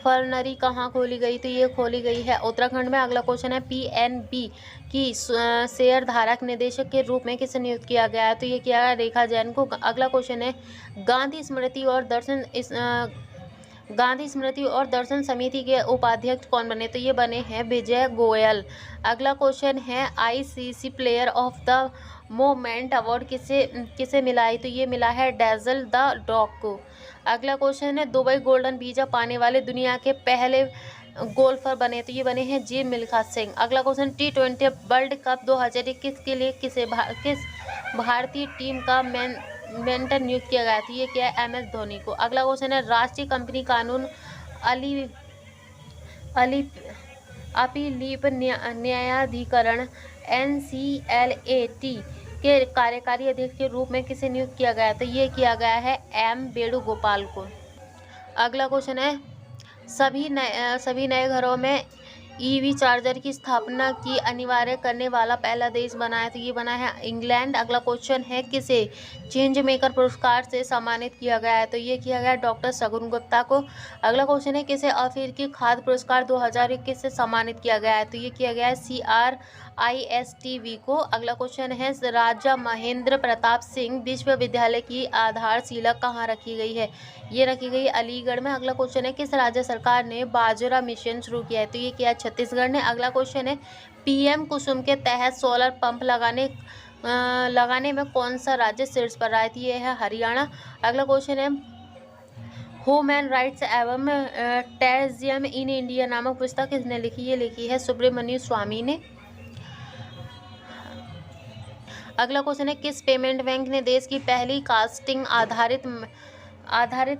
फर्नरी कहाँ खोली गई? तो ये खोली गई है उत्तराखंड में। अगला क्वेश्चन है पीएनबी की शेयर धारक निदेशक के रूप में किसे नियुक्त किया गया है? तो ये किया गया रेखा जैन को। अगला क्वेश्चन है गांधी स्मृति और दर्शन समिति के उपाध्यक्ष कौन बने? तो ये बने हैं विजय गोयल। अगला क्वेश्चन है ICC player of the moment award किसे मिला है? तो ये मिला है डेजल द डॉग को। अगला क्वेश्चन है दुबई गोल्डन वीजा पाने वाले दुनिया के पहले गोल्फर बने? तो ये बने हैं जी मिल्खा सिंह। अगला क्वेश्चन T20 वर्ल्ड कप 2021 के लिए किस भारतीय टीम का मेंटर नियुक्त किया गया था? ये क्या है? MS धोनी को। अगला क्वेश्चन है राष्ट्रीय कंपनी कानून अपीलीप न्यायाधिकरण NCLAT के कार्यकारी अध्यक्ष के रूप में किसे नियुक्त किया गया? तो ये किया गया है M वेणुगोपाल को। अगला क्वेश्चन है सभी नए घरों में EV चार्जर की स्थापना की अनिवार्य करने वाला पहला देश बना है? तो ये बना है इंग्लैंड। अगला क्वेश्चन है किसे चेंज मेकर पुरस्कार से सम्मानित किया गया है? तो ये किया गया डॉक्टर शगुन गुप्ता को। अगला क्वेश्चन है किसे अफ्रीकी खाद्य पुरस्कार 2021 से सम्मानित किया गया है? तो ये किया गया है CRISTV को। अगला क्वेश्चन है राजा महेंद्र प्रताप सिंह विश्वविद्यालय की आधारशिला कहाँ रखी गई है? ये रखी गई अलीगढ़ में। अगला क्वेश्चन है किस राज्य सरकार ने बाजरा मिशन शुरू किया है? तो ये किया छत्तीसगढ़ ने। अगला क्वेश्चन है PM कुसुम के तहत सोलर पंप लगाने में कौन सा राज्य शीर्ष पर रहा है? ये है हरियाणा। अगला क्वेश्चन है ह्यूमन राइट्स एवं टेररिज्म इन इंडिया नामक पुस्तक किसने लिखी? ये लिखी है सुब्रमण्यम स्वामी ने। अगला क्वेश्चन है किस पेमेंट बैंक ने देश की पहली कास्टिंग आधारित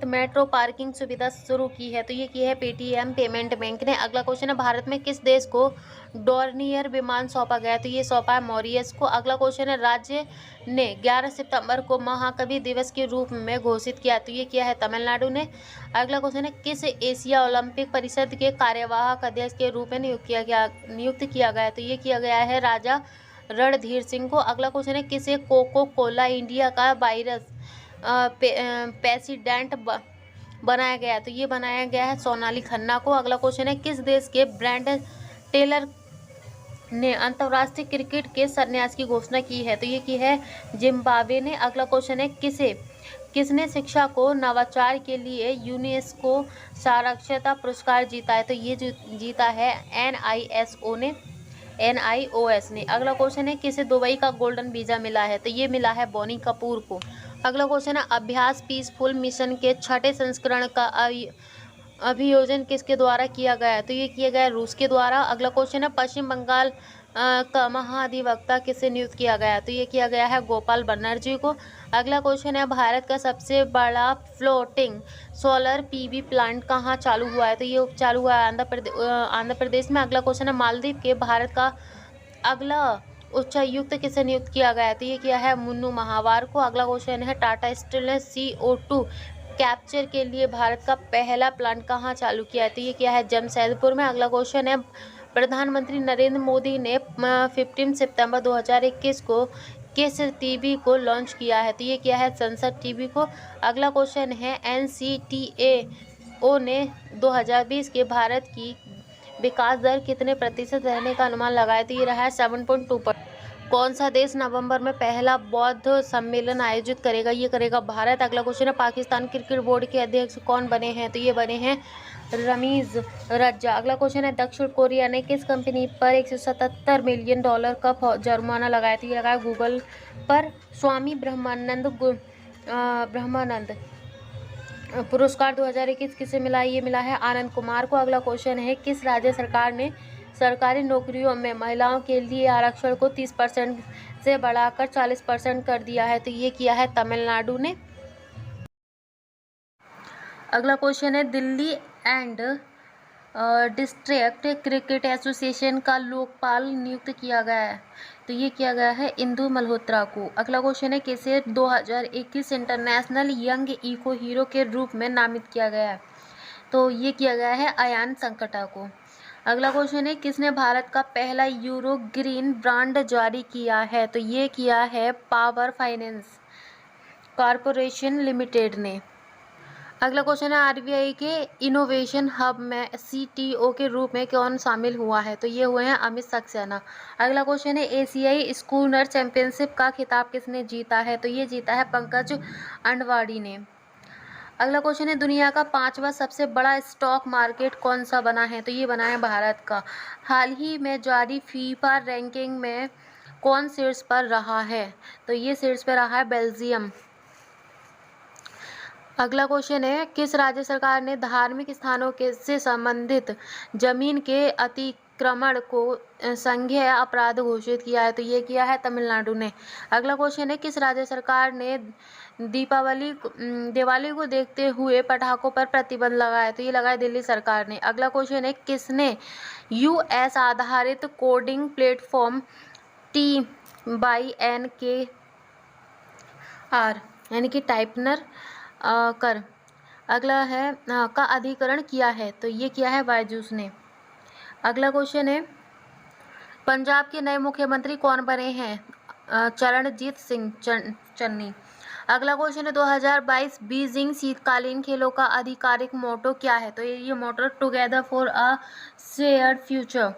मेट्रो पार्किंग सुविधा शुरू की है? तो ये की है पेटीएम पेमेंट बैंक ने। अगला क्वेश्चन है भारत में किस देश को डोर्नियर विमान सौंपा गया? तो ये सौंपा है मॉरिशस को। अगला क्वेश्चन है राज्य ने 11 सितंबर को महाकवि दिवस के रूप में घोषित किया? तो ये किया है तमिलनाडु ने। अगला क्वेश्चन है किस एशिया ओलंपिक परिषद के कार्यवाहक अध्यक्ष के रूप में नियुक्त किया गया? तो ये किया गया है राजा रणधीर सिंह को। अगला क्वेश्चन है किसे कोको कोला इंडिया का वायरस प्रेसिडेंट बनाया गया? तो ये बनाया गया है सोनाली खन्ना को। अगला क्वेश्चन है किस देश के ब्रांड टेलर ने अंतर्राष्ट्रीय क्रिकेट के संन्यास की घोषणा की है? तो ये की है जिम्बाब्वे ने। अगला क्वेश्चन है किसने शिक्षा को नवाचार के लिए यूनेस्को साक्षरता पुरस्कार जीता है? तो ये जीता है NIOS ने। अगला क्वेश्चन है किसे दुबई का गोल्डन वीजा मिला है? तो ये मिला है बोनी कपूर को। अगला क्वेश्चन है अभ्यास पीसफुल मिशन के 6ठे संस्करण का अभियोजन किसके द्वारा किया गया है? तो ये किया गया रूस के द्वारा। अगला क्वेश्चन है पश्चिम बंगाल का महाधिवक्ता किसे नियुक्त किया गया? तो ये किया गया है गोपाल बनर्जी को। अगला क्वेश्चन है, भारत का सबसे बड़ा फ्लोटिंग सोलर पीवी प्लांट कहाँ चालू हुआ है? तो ये चालू हुआ है आंध्र प्रदेश में। अगला क्वेश्चन है, मालदीव के भारत का अगला उच्चायुक्त किसे नियुक्त किया गया है? तो ये किया है मुन्नू महावार को। अगला क्वेश्चन है, टाटा स्टील ने CO2 कैप्चर के लिए भारत का पहला प्लांट कहाँ चालू किया है? तो ये किया है जमशेदपुर में। अगला क्वेश्चन है, प्रधानमंत्री नरेंद्र मोदी ने 15 सितंबर 2021 को किस टीवी को लॉन्च किया है? तो ये किया है संसद टीवी को। अगला क्वेश्चन है, NCTAO ने 2020 के भारत की विकास दर कितने प्रतिशत रहने का अनुमान लगाया? तो ये रहा है 7.2%। कौन सा देश नवंबर में पहला बौद्ध सम्मेलन आयोजित करेगा? ये करेगा भारत। अगला क्वेश्चन है, पाकिस्तान क्रिकेट बोर्ड के अध्यक्ष कौन बने हैं? तो ये बने हैं रमीज रज्जा। अगला क्वेश्चन है, दक्षिण कोरिया ने किस कंपनी पर $177 मिलियन का जुर्माना लगाया? तो ये लगाया गूगल पर। स्वामी ब्रह्मानंद पुरस्कार 2021 किसे मिला? ये मिला है आनंद कुमार को। अगला क्वेश्चन है, किस राज्य सरकार ने सरकारी नौकरियों में महिलाओं के लिए आरक्षण को 30% से बढ़ाकर 40% कर दिया है? तो ये किया है तमिलनाडु ने। अगला क्वेश्चन है, Delhi and district cricket association का लोकपाल नियुक्त किया गया है? तो ये किया गया है इंदु मल्होत्रा को। अगला क्वेश्चन है, किसे 2021 इंटरनेशनल यंग इको हीरो के रूप में नामित किया गया है? तो ये किया गया है अयान संकटा को। अगला क्वेश्चन है, किसने भारत का पहला यूरो ग्रीन बॉन्ड जारी किया है? तो ये किया है पावर फाइनेंस कॉरपोरेशन लिमिटेड ने। अगला क्वेश्चन है, RBI के इनोवेशन हब में CTO के रूप में कौन शामिल हुआ है? तो ये हुए हैं अमित सक्सेना। अगला क्वेश्चन है, एशियाई स्कूनर चैंपियनशिप का खिताब किसने जीता है? तो ये जीता है पंकज अंडवाडी ने। अगला क्वेश्चन है, दुनिया का 5वां सबसे बड़ा स्टॉक मार्केट कौन सा बना है? तो ये बना है भारत का। हाल ही में जारी फीफा रैंकिंग में कौन शीर्ष पर रहा है? तो ये शीर्ष पर रहा है बेल्जियम। अगला क्वेश्चन है, किस राज्य सरकार ने धार्मिक स्थानों के से संबंधित जमीन के अतिक्रमण को संज्ञेय अपराध घोषित किया है? तो ये किया है तमिलनाडु ने। अगला क्वेश्चन है, किस राज्य सरकार ने दिवाली को देखते हुए पटाखों पर प्रतिबंध लगाया? तो ये लगाया दिल्ली सरकार ने। अगला क्वेश्चन है, किसने US आधारित कोडिंग प्लेटफॉर्म TYNKR यानी कि टाइपनर कर अगला है का अधिकरण किया है? तो ये किया है बायजूस ने। अगला क्वेश्चन है, पंजाब के नए मुख्यमंत्री कौन बने हैं? चरणजीत सिंह चन्नी। अगला क्वेश्चन है, 2022 बीजिंग शीतकालीन खेलों का आधिकारिक मोटो क्या है? तो ये motto together for a shared future.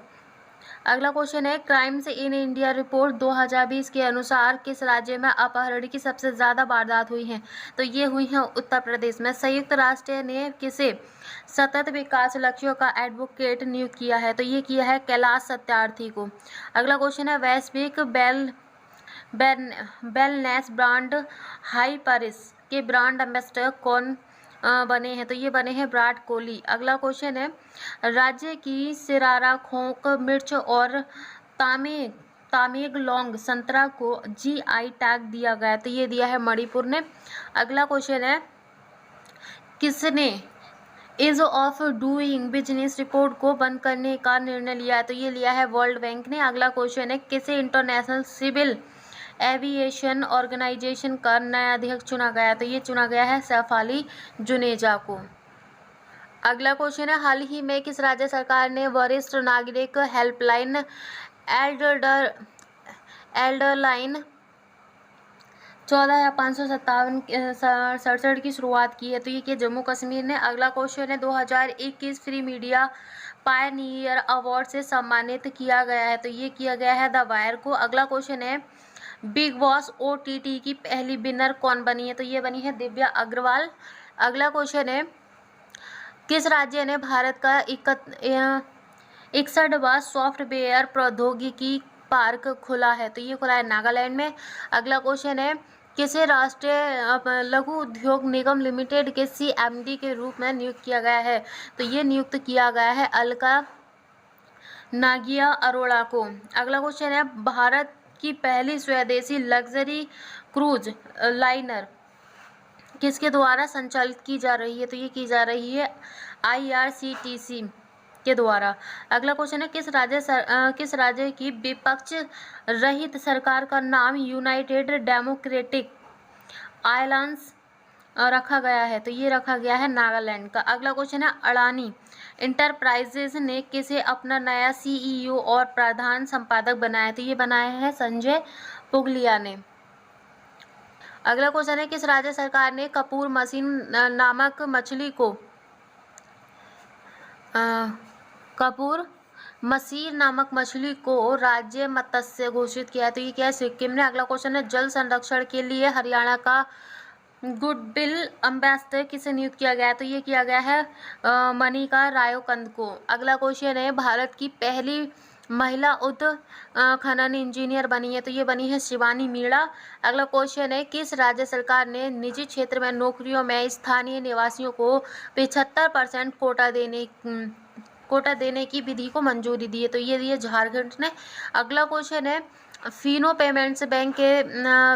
अगला क्वेश्चन है, क्राइम्स इन इंडिया रिपोर्ट 2020 के अनुसार किस राज्य में अपहरण की सबसे ज़्यादा वारदात हुई हैं? तो ये हुई हैं उत्तर प्रदेश में। संयुक्त राष्ट्र ने किसे सतत विकास लक्ष्यों का एडवोकेट नियुक्त किया है? तो ये किया है कैलाश सत्यार्थी को। अगला क्वेश्चन है, वैश्विक वेलनेस ब्रांड हाई पारिस के ब्रांड एम्बेसडर कौन बने हैं? तो ये बने हैं विराट कोहली। अगला क्वेश्चन है, राज्य की सिरारा, खोंक मिर्च और तामेंगलोंग संतरा को GI टैग दिया गया? तो ये दिया है मणिपुर ने। अगला क्वेश्चन है, किसने ease of doing business report को बंद करने का निर्णय लिया है? तो ये लिया है वर्ल्ड बैंक ने। अगला क्वेश्चन है, किसे इंटरनेशनल सिविल एविएशन ऑर्गेनाइजेशन का नया अध्यक्ष चुना गया? तो ये चुना गया है सैफ अली जुनेजा को। अगला क्वेश्चन है, हाल ही में किस राज्य सरकार ने वरिष्ठ नागरिक हेल्पलाइन एल्डरलाइन 14,557 की शुरुआत की है? तो ये कि जम्मू कश्मीर ने। अगला क्वेश्चन है, 2021 फ्री मीडिया पायनियर अवार्ड से सम्मानित किया गया है? तो ये किया गया है द वायर को। अगला क्वेश्चन है, बिग बॉस OTT की पहली विनर कौन बनी है? तो ये बनी है दिव्या अग्रवाल। अगला क्वेश्चन है, किस राज्य ने भारत का 61वां सॉफ्टवेयर प्रौद्योगिकी पार्क खुला है? तो ये खुला है नागालैंड में। अगला क्वेश्चन है, किसे राष्ट्रीय लघु उद्योग निगम लिमिटेड के CMD के रूप में नियुक्त किया गया है? तो ये नियुक्त किया गया है अलका नागिया अरोड़ा को। अगला क्वेश्चन है भारत की पहली स्वदेशी लग्जरी क्रूज लाइनर किसके द्वारा संचालित की जा रही है? तो ये की जा रही है IRCTC के द्वारा। अगला क्वेश्चन है किस राज्य की विपक्ष रहित सरकार का नाम यूनाइटेड डेमोक्रेटिक आइलैंड्स रखा गया है? तो ये रखा गया है नागालैंड का। अगला क्वेश्चन है अडानी इंटरप्राइजेज ने किसे अपना नया CEO और प्रधान संपादक बनाया? तो ये बनाया है संजय पुगलिया ने। अगला क्वेश्चन है किस राज्य सरकार ने कपूर मशीन नामक मछली को कपूर मसीर नामक मछली को राज्य मत्स्य घोषित किया? तो ये क्या है? सिक्किम ने। अगला क्वेश्चन है जल संरक्षण के लिए हरियाणा का गुडविल एम्बेसडर किसे नियुक्त किया गया है? तो ये किया गया है मनिका रायोकंद को। अगला क्वेश्चन है भारत की पहली महिला खनन इंजीनियर बनी है? तो ये बनी है शिवानी मीणा। अगला क्वेश्चन है किस राज्य सरकार ने निजी क्षेत्र में नौकरियों में स्थानीय निवासियों को 75% कोटा देने की विधि को मंजूरी दी है? तो ये दी है झारखंड ने। अगला क्वेश्चन है फिनो पेमेंट्स बैंक के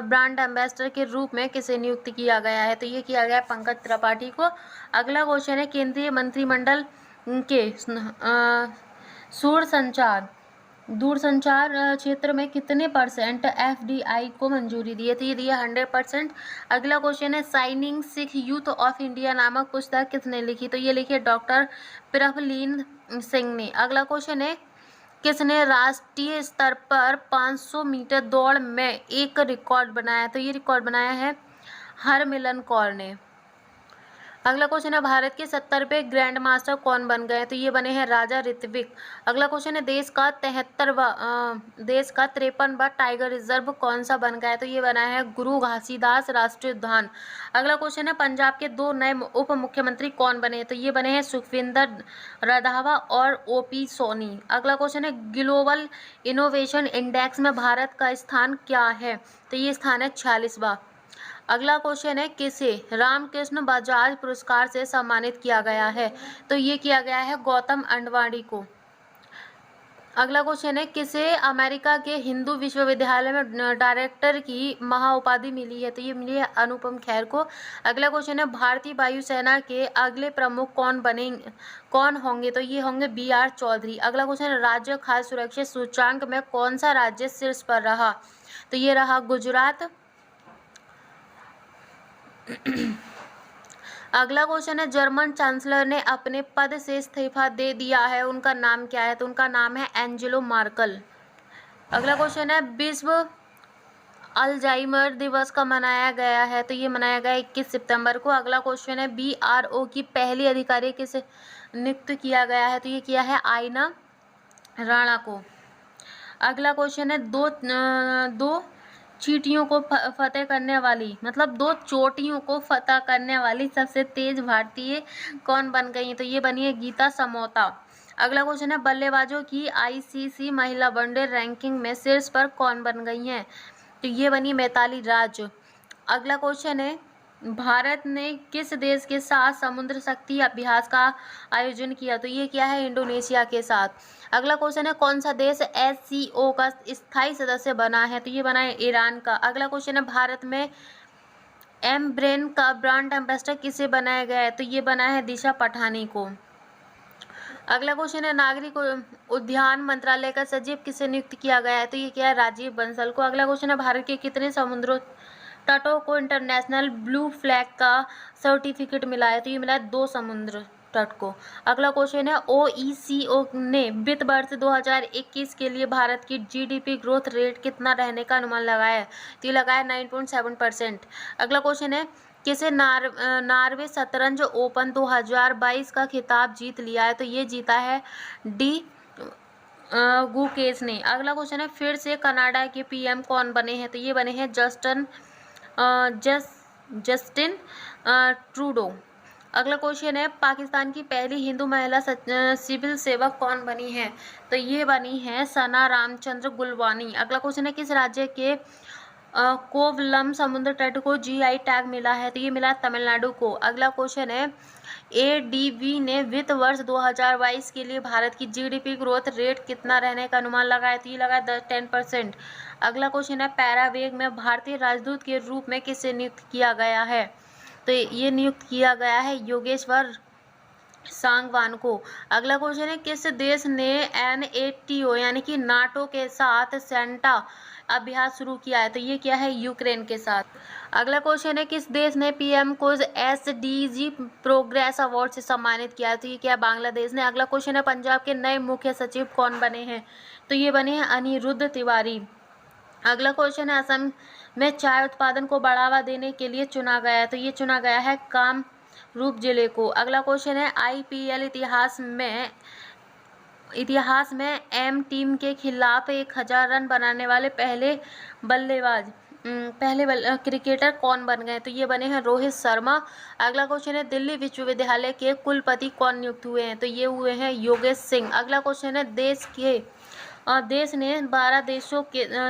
ब्रांड एम्बेसडर के रूप में किसे नियुक्त किया गया है? तो ये किया गया पंकज त्रिपाठी को। अगला क्वेश्चन है केंद्रीय मंत्रिमंडल के दूरसंचार क्षेत्र में कितने % FDI को मंजूरी दी है? तो ये दी है 100%। अगला क्वेश्चन है signing Sikh youth of India नामक पुस्तक किसने लिखी? तो ये लिखी है डॉक्टर प्रभलीन सिंह ने। अगला क्वेश्चन है किसने राष्ट्रीय स्तर पर 500 मीटर दौड़ में एक रिकॉर्ड बनाया? तो ये रिकॉर्ड बनाया है हरमिलन कौर ने। अगला क्वेश्चन है भारत के 70वें ग्रैंड मास्टर कौन बन गए? तो ये बने हैं राजा ऋत्विक। अगला क्वेश्चन है देश का 53वां टाइगर रिजर्व कौन सा बन गया है? तो ये बना है गुरु घासीदास राष्ट्रीय उद्यान। अगला क्वेश्चन है पंजाब के 2 नए उप मुख्यमंत्री कौन बने? तो ये बने हैं सुखविंदर रंधावा और OP सोनी। अगला क्वेश्चन है ग्लोबल इनोवेशन इंडेक्स में भारत का स्थान क्या है? तो ये स्थान है 46वां। अगला क्वेश्चन है किसे रामकृष्ण बजाज पुरस्कार से सम्मानित किया गया है? तो ये किया गया है गौतम अडवाणी को। अगला क्वेश्चन है किसे अमेरिका के हिंदू विश्वविद्यालय में डायरेक्टर की महाउपाधि मिली है? तो ये मिली है अनुपम खेर को। अगला क्वेश्चन है भारतीय वायुसेना के अगले प्रमुख कौन होंगे? तो ये होंगे BR चौधरी। अगला क्वेश्चन है राज्य खाद्य सुरक्षा सूचकांक में कौन सा राज्य शीर्ष पर रहा? तो ये रहा गुजरात। अगला क्वेश्चन है जर्मन चांसलर ने अपने पद से इस्तीफा दे दिया है, उनका नाम क्या है? तो उनका नाम है एंजेलो मार्कल। अगला क्वेश्चन है विश्व अल्जाइमर दिवस कब मनाया गया है? तो ये मनाया गया 21 सितंबर को। अगला क्वेश्चन है BRO की पहली अधिकारी किसे नियुक्त किया गया है? तो ये किया है आईना राणा को। अगला क्वेश्चन है दो चीटियों को फतेह करने वाली, मतलब 2 चोटियों को फतह करने वाली सबसे तेज भारतीय कौन बन गई? तो ये बनी है गीता समौता। अगला क्वेश्चन है बल्लेबाजों की ICC महिला वनडे रैंकिंग में शीर्ष पर कौन बन गई हैं? तो ये बनी मिताली राज। अगला क्वेश्चन है भारत ने किस देश के साथ समुद्र शक्ति अभ्यास का आयोजन किया? तो ये किया है इंडोनेशिया के साथ। अगला क्वेश्चन है कौन सा देश SCO का स्थायी सदस्य बना है? तो ये बना है ईरान का। अगला क्वेश्चन है भारत में M-Brain का ब्रांड एम्बेसडर किसे बनाया गया है? तो ये बना है दिशा पठानी को। अगला क्वेश्चन है नागरिक उद्यान मंत्रालय का सचिव किसे नियुक्त किया गया है? तो ये क्या है राजीव बंसल को। अगला क्वेश्चन है भारत के कितने समुद्रों तटों को इंटरनेशनल ब्लू फ्लैग का सर्टिफिकेट मिला है? तो ये मिला है 2 समुद्र तट को। अगला क्वेश्चन है OECD ने वित्त वर्ष 2021 के लिए भारत की GDP ग्रोथ रेट कितना रहने का अनुमान लगाया है? तो ये लगाया 9.7%। अगला क्वेश्चन है किसे नार्वे शतरंज ओपन 2022 का खिताब जीत लिया है? तो ये जीता है डी गुकेश ने। अगला क्वेश्चन है फिर से कनाडा के PM कौन बने हैं? तो ये बने हैं जस्टिन ट्रूडो। अगला क्वेश्चन है पाकिस्तान की पहली हिंदू महिला सिविल सेवक कौन बनी है? तो ये बनी है सना रामचंद्र गुलवानी। अगला क्वेश्चन है किस राज्य के कोवलम समुद्र तट को जीआई टैग मिला है, तो ये मिला तमिलनाडु को। अगला क्वेश्चन है, एडीबी ने वित्त वर्ष 2022 के लिए भारत की जीडीपी ग्रोथ रेट कितना रहने का अनुमान लगाया, तो ये लगाया 10%। अगला क्वेश्चन है, पैरावेग में भारतीय राजदूत के रूप में किसे नियुक्त किया गया है, तो ये नियुक्त किया गया है योगेश्वर सांगवान को। अगला क्वेश्चन है, किस देश ने NATO यानी कि नाटो के साथ सेंटा अभ्यास शुरू किया है, तो ये क्या है, यूक्रेन के साथ। अगला क्वेश्चन है, किस देश ने पीएम को SDG प्रोग्रेस अवार्ड से सम्मानित किया है, तो ये क्या है, बांग्लादेश ने। अगला क्वेश्चन है, पंजाब के नए मुख्य सचिव कौन बने हैं, तो ये बने हैं अनिरुद्ध तिवारी। अगला क्वेश्चन है, असम में चाय उत्पादन को बढ़ावा देने के लिए चुना गया है, तो ये चुना गया है कामरूप जिले को। अगला क्वेश्चन है, IPL इतिहास में एम टीम के खिलाफ 1000 रन बनाने वाले पहले क्रिकेटर कौन बन गए, तो ये बने हैं रोहित शर्मा। अगला क्वेश्चन है, दिल्ली विश्वविद्यालय के कुलपति कौन नियुक्त हुए हैं, तो ये हुए हैं योगेश सिंह। अगला क्वेश्चन है, देश ने 12 देशों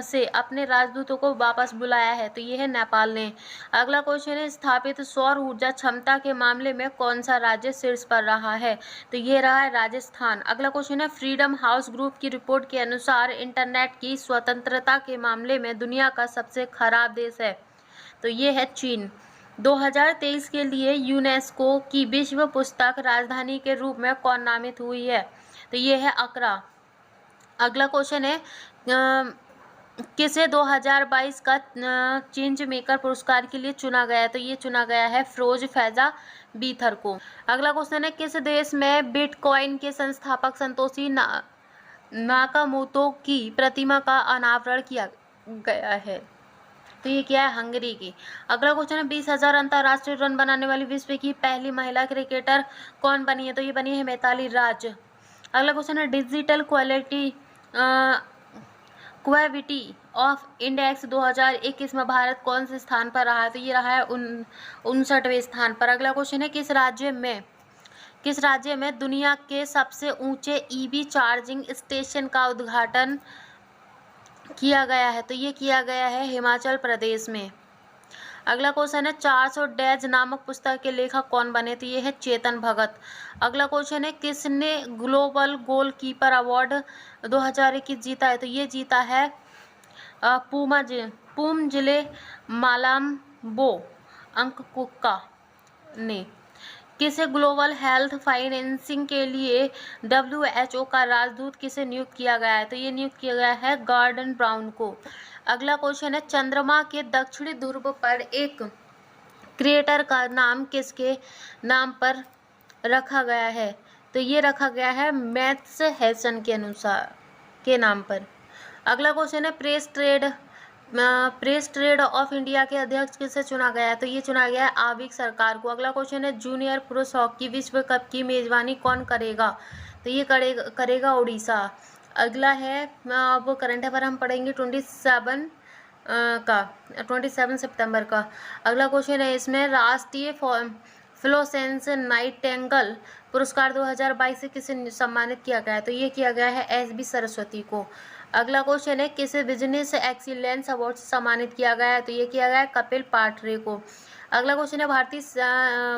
से अपने राजदूतों को वापस बुलाया है, तो ये है नेपाल ने। अगला क्वेश्चन है, स्थापित सौर ऊर्जा क्षमता के मामले में कौन सा राज्य शीर्ष पर रहा है, तो ये रहा है राजस्थान। अगला क्वेश्चन है, फ्रीडम हाउस ग्रुप की रिपोर्ट के अनुसार इंटरनेट की स्वतंत्रता के मामले में दुनिया का सबसे खराब देश है, तो ये है चीन। 2023 के लिए यूनेस्को की विश्व पुस्तक राजधानी के रूप में कौन नामित हुई है, तो ये है अकरा। अगला क्वेश्चन है, किसे 2022 का चेंज मेकर पुरस्कार के लिए चुना गया है, तो ये चुना गया है फिरोज फैजा बीथर को। अगला क्वेश्चन है, किस देश में बिटकॉइन के संस्थापक संतोषी नाकामोतो की प्रतिमा का अनावरण किया गया है, तो ये क्या है, हंगरी की। अगला क्वेश्चन है, 20,000 अंतर्राष्ट्रीय रन बनाने वाली विश्व की पहली महिला क्रिकेटर कौन बनी है, तो ये बनी है मिताली राज। अगला क्वेश्चन है, डिजिटल क्वालिटी ऑफ इंडेक्स 2021 में भारत कौन से स्थान पर रहा है, तो ये रहा है 59वें स्थान पर। अगला क्वेश्चन है, किस राज्य में दुनिया के सबसे ऊंचे EV चार्जिंग स्टेशन का उद्घाटन किया गया है, तो ये किया गया है हिमाचल प्रदेश में। अगला क्वेश्चन है, 400 डेज नामक पुस्तक के लेखक कौन बने, तो ये है चेतन भगत। अगला क्वेश्चन है, किसने ग्लोबल गोलकीपर अवार्ड 2021 जीता है, तो ये जीता है पूमजिले मालाम्बो अंककुक्का ने। किसे ग्लोबल हेल्थ फाइनेंसिंग के लिए WHO का राजदूत किसे नियुक्त किया गया है, तो ये नियुक्त किया गया है गॉर्डन ब्राउन को। अगला क्वेश्चन है, चंद्रमा के दक्षिणी ध्रुव पर एक क्रेटर का नाम किसके नाम पर रखा गया है, तो ये रखा गया है मैथ्स हैसन के नाम पर। अगला क्वेश्चन है, प्रेस ट्रेड ऑफ इंडिया के अध्यक्ष किसे चुना गया है, तो ये चुना गया है आविक सरकार को। अगला क्वेश्चन है, जूनियर पुरुष हॉकी विश्व कप की मेजबानी कौन करेगा, तो ये करेगा उड़ीसा। अगला है, अब करंट अफेयर हम पढ़ेंगे 27 सितंबर का। अगला क्वेश्चन है, इसमें राष्ट्रीय फ्लोरेंस नाइटिंगेल पुरस्कार 2022 से किसे सम्मानित किया गया है, तो ये किया गया है SB सरस्वती को। अगला क्वेश्चन है, किसे बिजनेस एक्सीलेंस अवार्ड से सम्मानित किया गया है, तो ये किया गया है कपिल पाठरे को। अगला क्वेश्चन है,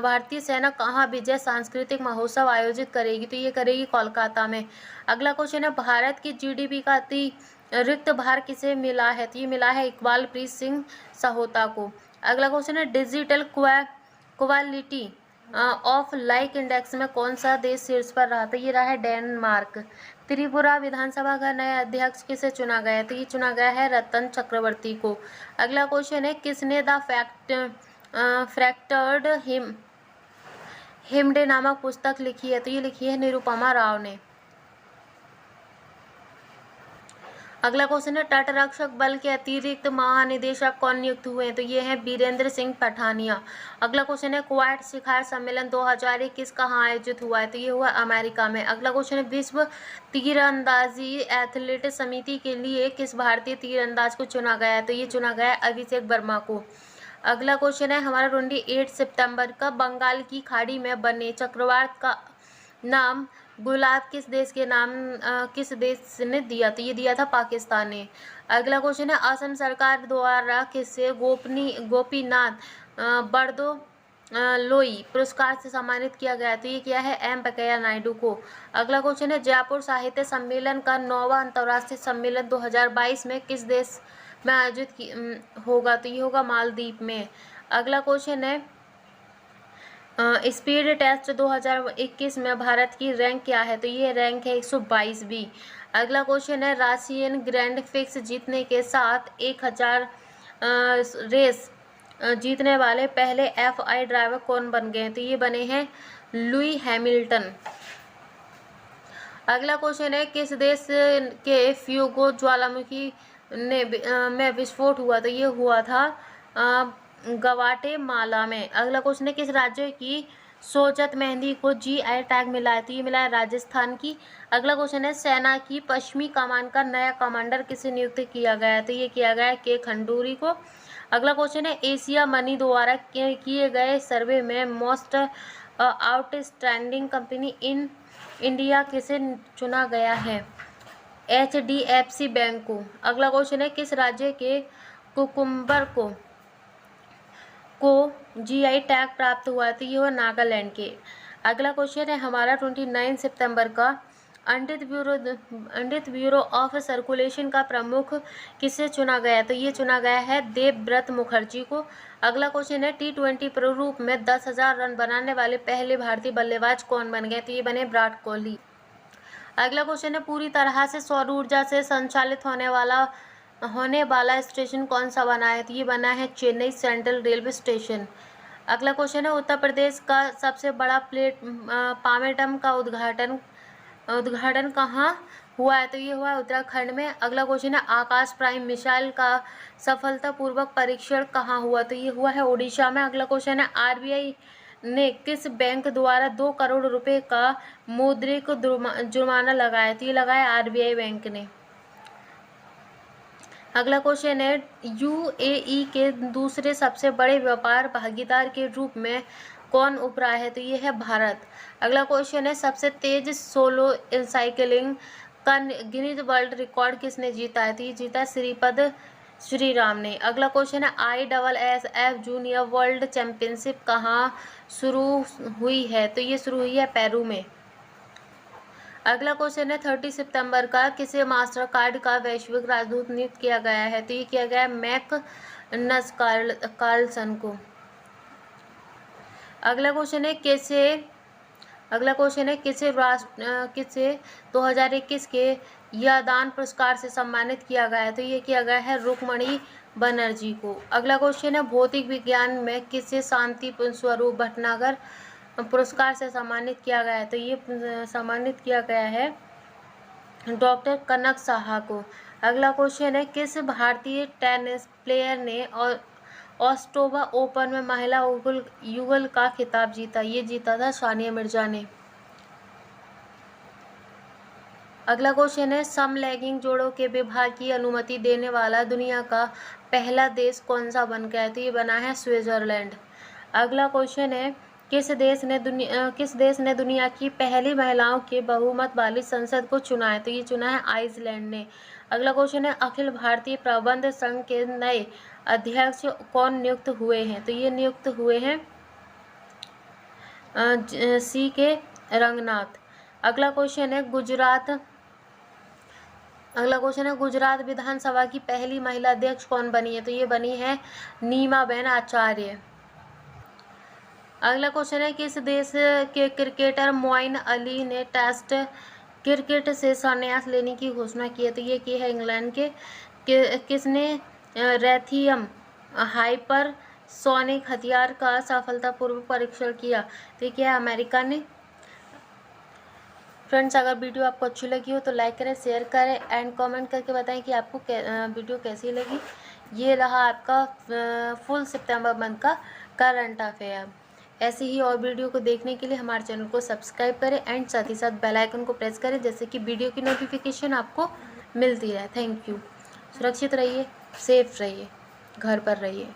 भारतीय सेना कहाँ विजय सांस्कृतिक महोत्सव आयोजित करेगी, तो ये करेगी कोलकाता में। अगला क्वेश्चन है, भारत की GDP का अतिरिक्त भार किसे मिला है, तो ये मिला है इकबाल प्रीत सिंह सहोता को। अगला क्वेश्चन है, digital quality of life index में कौन सा देश शीर्ष पर रहा, तो ये रहा है डेनमार्क। त्रिपुरा विधानसभा का नया अध्यक्ष किसे चुना गया है, तो ये चुना गया है रतन चक्रवर्ती को। अगला क्वेश्चन है, किसने द फ्रैक्चर्ड हिमडे नामक पुस्तक लिखी है, तो ये लिखी है निरुपमा राव ने। अगला क्वेश्चन है, तटरक्षक बल के अतिरिक्त महानिदेशक कौन नियुक्त हुए हैं, तो ये हैं बीरेंद्र सिंह पठानिया। अगला क्वेश्चन है, क्वाड शिखर सम्मेलन 2021 कहाँ आयोजित हुआ है, तो ये हुआ अमेरिका में। अगला क्वेश्चन है, विश्व तीरंदाजी एथलीट समिति के लिए किस भारतीय तीरंदाज को चुना गया है, तो ये चुना गया है अभिषेक वर्मा को। अगला क्वेश्चन है, हमारा 28 सितंबर का बंगाल की खाड़ी में बने चक्रवात का नाम गुलाब किस देश के नाम किस देश ने दिया? तो ये दिया था पाकिस्तान ने। अगला क्वेश्चन है असम सरकार द्वारा किसे गोपीनाथ बरदो लोई पुरस्कार से सम्मानित किया गया? तो ये किया है एम वेंकैया नायडू को। अगला क्वेश्चन है जयपुर साहित्य सम्मेलन का 9वां अंतर्राष्ट्रीय सम्मेलन 2022 में किस देश में आयोजित होगा? तो ये होगा मालदीव में। अगला क्वेश्चन है स्पीड टेस्ट 2021 में भारत की रैंक क्या है? तो ये रैंक है 122वीं। अगला क्वेश्चन है रशियन ग्रैंड फिक्स जीतने के साथ 1000 रेस जीतने वाले पहले F1 ड्राइवर कौन बन गए? तो ये बने हैं लुई हैमिल्टन। अगला क्वेश्चन है किस देश के फ्यूगो ज्वालामुखी में विस्फोट हुआ? तो ये हुआ था गवाटेमाला में। अगला क्वेश्चन है किस राज्य की सोजत मेहंदी को GI टैग मिला है? तो ये मिला है राजस्थान की। अगला क्वेश्चन है सेना की पश्चिमी कमान का नया कमांडर किसे नियुक्त किया गया है? तो ये किया गया है के खंडूरी को। अगला क्वेश्चन है एशिया मनी द्वारा किए गए सर्वे में most outstanding company in India किसे चुना गया है? HDFC बैंक को। अगला क्वेश्चन है किस राज्य के कुकुम्बर को GI टैग प्राप्त हुआ? तो ये हुआ नागालैंड के। अगला क्वेश्चन है हमारा 29 सितंबर का अंडित ब्यूरो ऑफ सर्कुलेशन का प्रमुख किसे चुना गया? तो ये चुना गया है देवव्रत मुखर्जी को। अगला क्वेश्चन है T20 प्रारूप में 10,000 रन बनाने वाले पहले भारतीय बल्लेबाज कौन बन गए? तो ये बने विराट कोहली। अगला क्वेश्चन है पूरी तरह से सौर ऊर्जा से संचालित होने वाला स्टेशन कौन सा बना है? तो ये बना है चेन्नई सेंट्रल रेलवे स्टेशन। अगला क्वेश्चन है उत्तर प्रदेश का सबसे बड़ा प्लेटफॉर्म का उद्घाटन कहाँ हुआ है? तो ये हुआ है उत्तराखंड में। अगला क्वेश्चन है आकाश प्राइम मिसाइल का सफलतापूर्वक परीक्षण कहाँ हुआ? तो ये हुआ है ओडिशा में। अगला क्वेश्चन है RBI ने किस बैंक द्वारा 2 करोड़ रुपए का मौद्रिक जुर्माना लगाया? तो ये लगाया RBI बैंक ने। अगला क्वेश्चन है UAE के दूसरे सबसे बड़े व्यापार भागीदार के रूप में कौन उभरा है? तो ये है भारत। अगला क्वेश्चन है सबसे तेज सोलो साइकिलिंग का गिनीज वर्ल्ड रिकॉर्ड किसने जीता है? तो ये जीता श्रीपद श्रीराम ने। अगला क्वेश्चन है ISSF जूनियर वर्ल्ड चैंपियनशिप कहाँ शुरू हुई है? तो ये शुरू हुई है पेरू में। अगला क्वेश्चन है 30 सितंबर का किसे मास्टर कार्ड का वैश्विक राजदूत नियुक्त किया गया है? तो ये किया गया है मैग्नस कार्लसन को। अगला क्वेश्चन है किसे 2021 के यादान पुरस्कार से सम्मानित किया गया है? तो ये किया गया है रुक्मणी बनर्जी को। अगला क्वेश्चन है भौतिक विज्ञान में किसे शांति स्वरूप भटनागर पुरस्कार से सम्मानित किया गया है? तो ये सम्मानित किया गया है डॉक्टर कनक साहा को। अगला क्वेश्चन है किस भारतीय टेनिस प्लेयर ने ऑस्ट्रेलिया ओपन में महिला युगल का खिताब जीता? ये जीता था सानिया मिर्जा ने। अगला क्वेश्चन है समलैंगिक जोड़ों के विवाह की अनुमति देने वाला दुनिया का पहला देश कौन सा बन गया है? तो ये बना है स्विट्जरलैंड। अगला क्वेश्चन है किस देश ने दुनिया की पहली महिलाओं के बहुमत वाली संसद को चुना है? तो ये चुना है आइसलैंड ने। अगला क्वेश्चन है अखिल भारतीय प्रबंध संघ के नए अध्यक्ष कौन नियुक्त हुए हैं? तो ये नियुक्त हुए हैं CK रंगनाथ। अगला क्वेश्चन है गुजरात विधानसभा की पहली महिला अध्यक्ष कौन बनी है? तो ये बनी है नीमाबेन आचार्य। अगला क्वेश्चन है किस देश के क्रिकेटर मोइन अली ने टेस्ट क्रिकेट से संन्यास लेने की घोषणा की है? तो ये की है इंग्लैंड के। किसने रेथियम हाइपरसोनिक हथियार का सफलतापूर्वक परीक्षण किया? तो ये क्या है अमेरिका ने। फ्रेंड्स अगर वीडियो आपको अच्छी लगी हो तो लाइक करें, शेयर करें एंड कमेंट करके बताएं कि आपको वीडियो कैसी लगी। ये रहा आपका फुल सितंबर मंथ का करंट अफेयर। ऐसे ही और वीडियो को देखने के लिए हमारे चैनल को सब्सक्राइब करें एंड साथ ही साथ बेल आइकन को प्रेस करें जैसे कि वीडियो की नोटिफिकेशन आपको मिलती रहे। Thank you. सुरक्षित रहिए, सेफ रहिए, घर पर रहिए।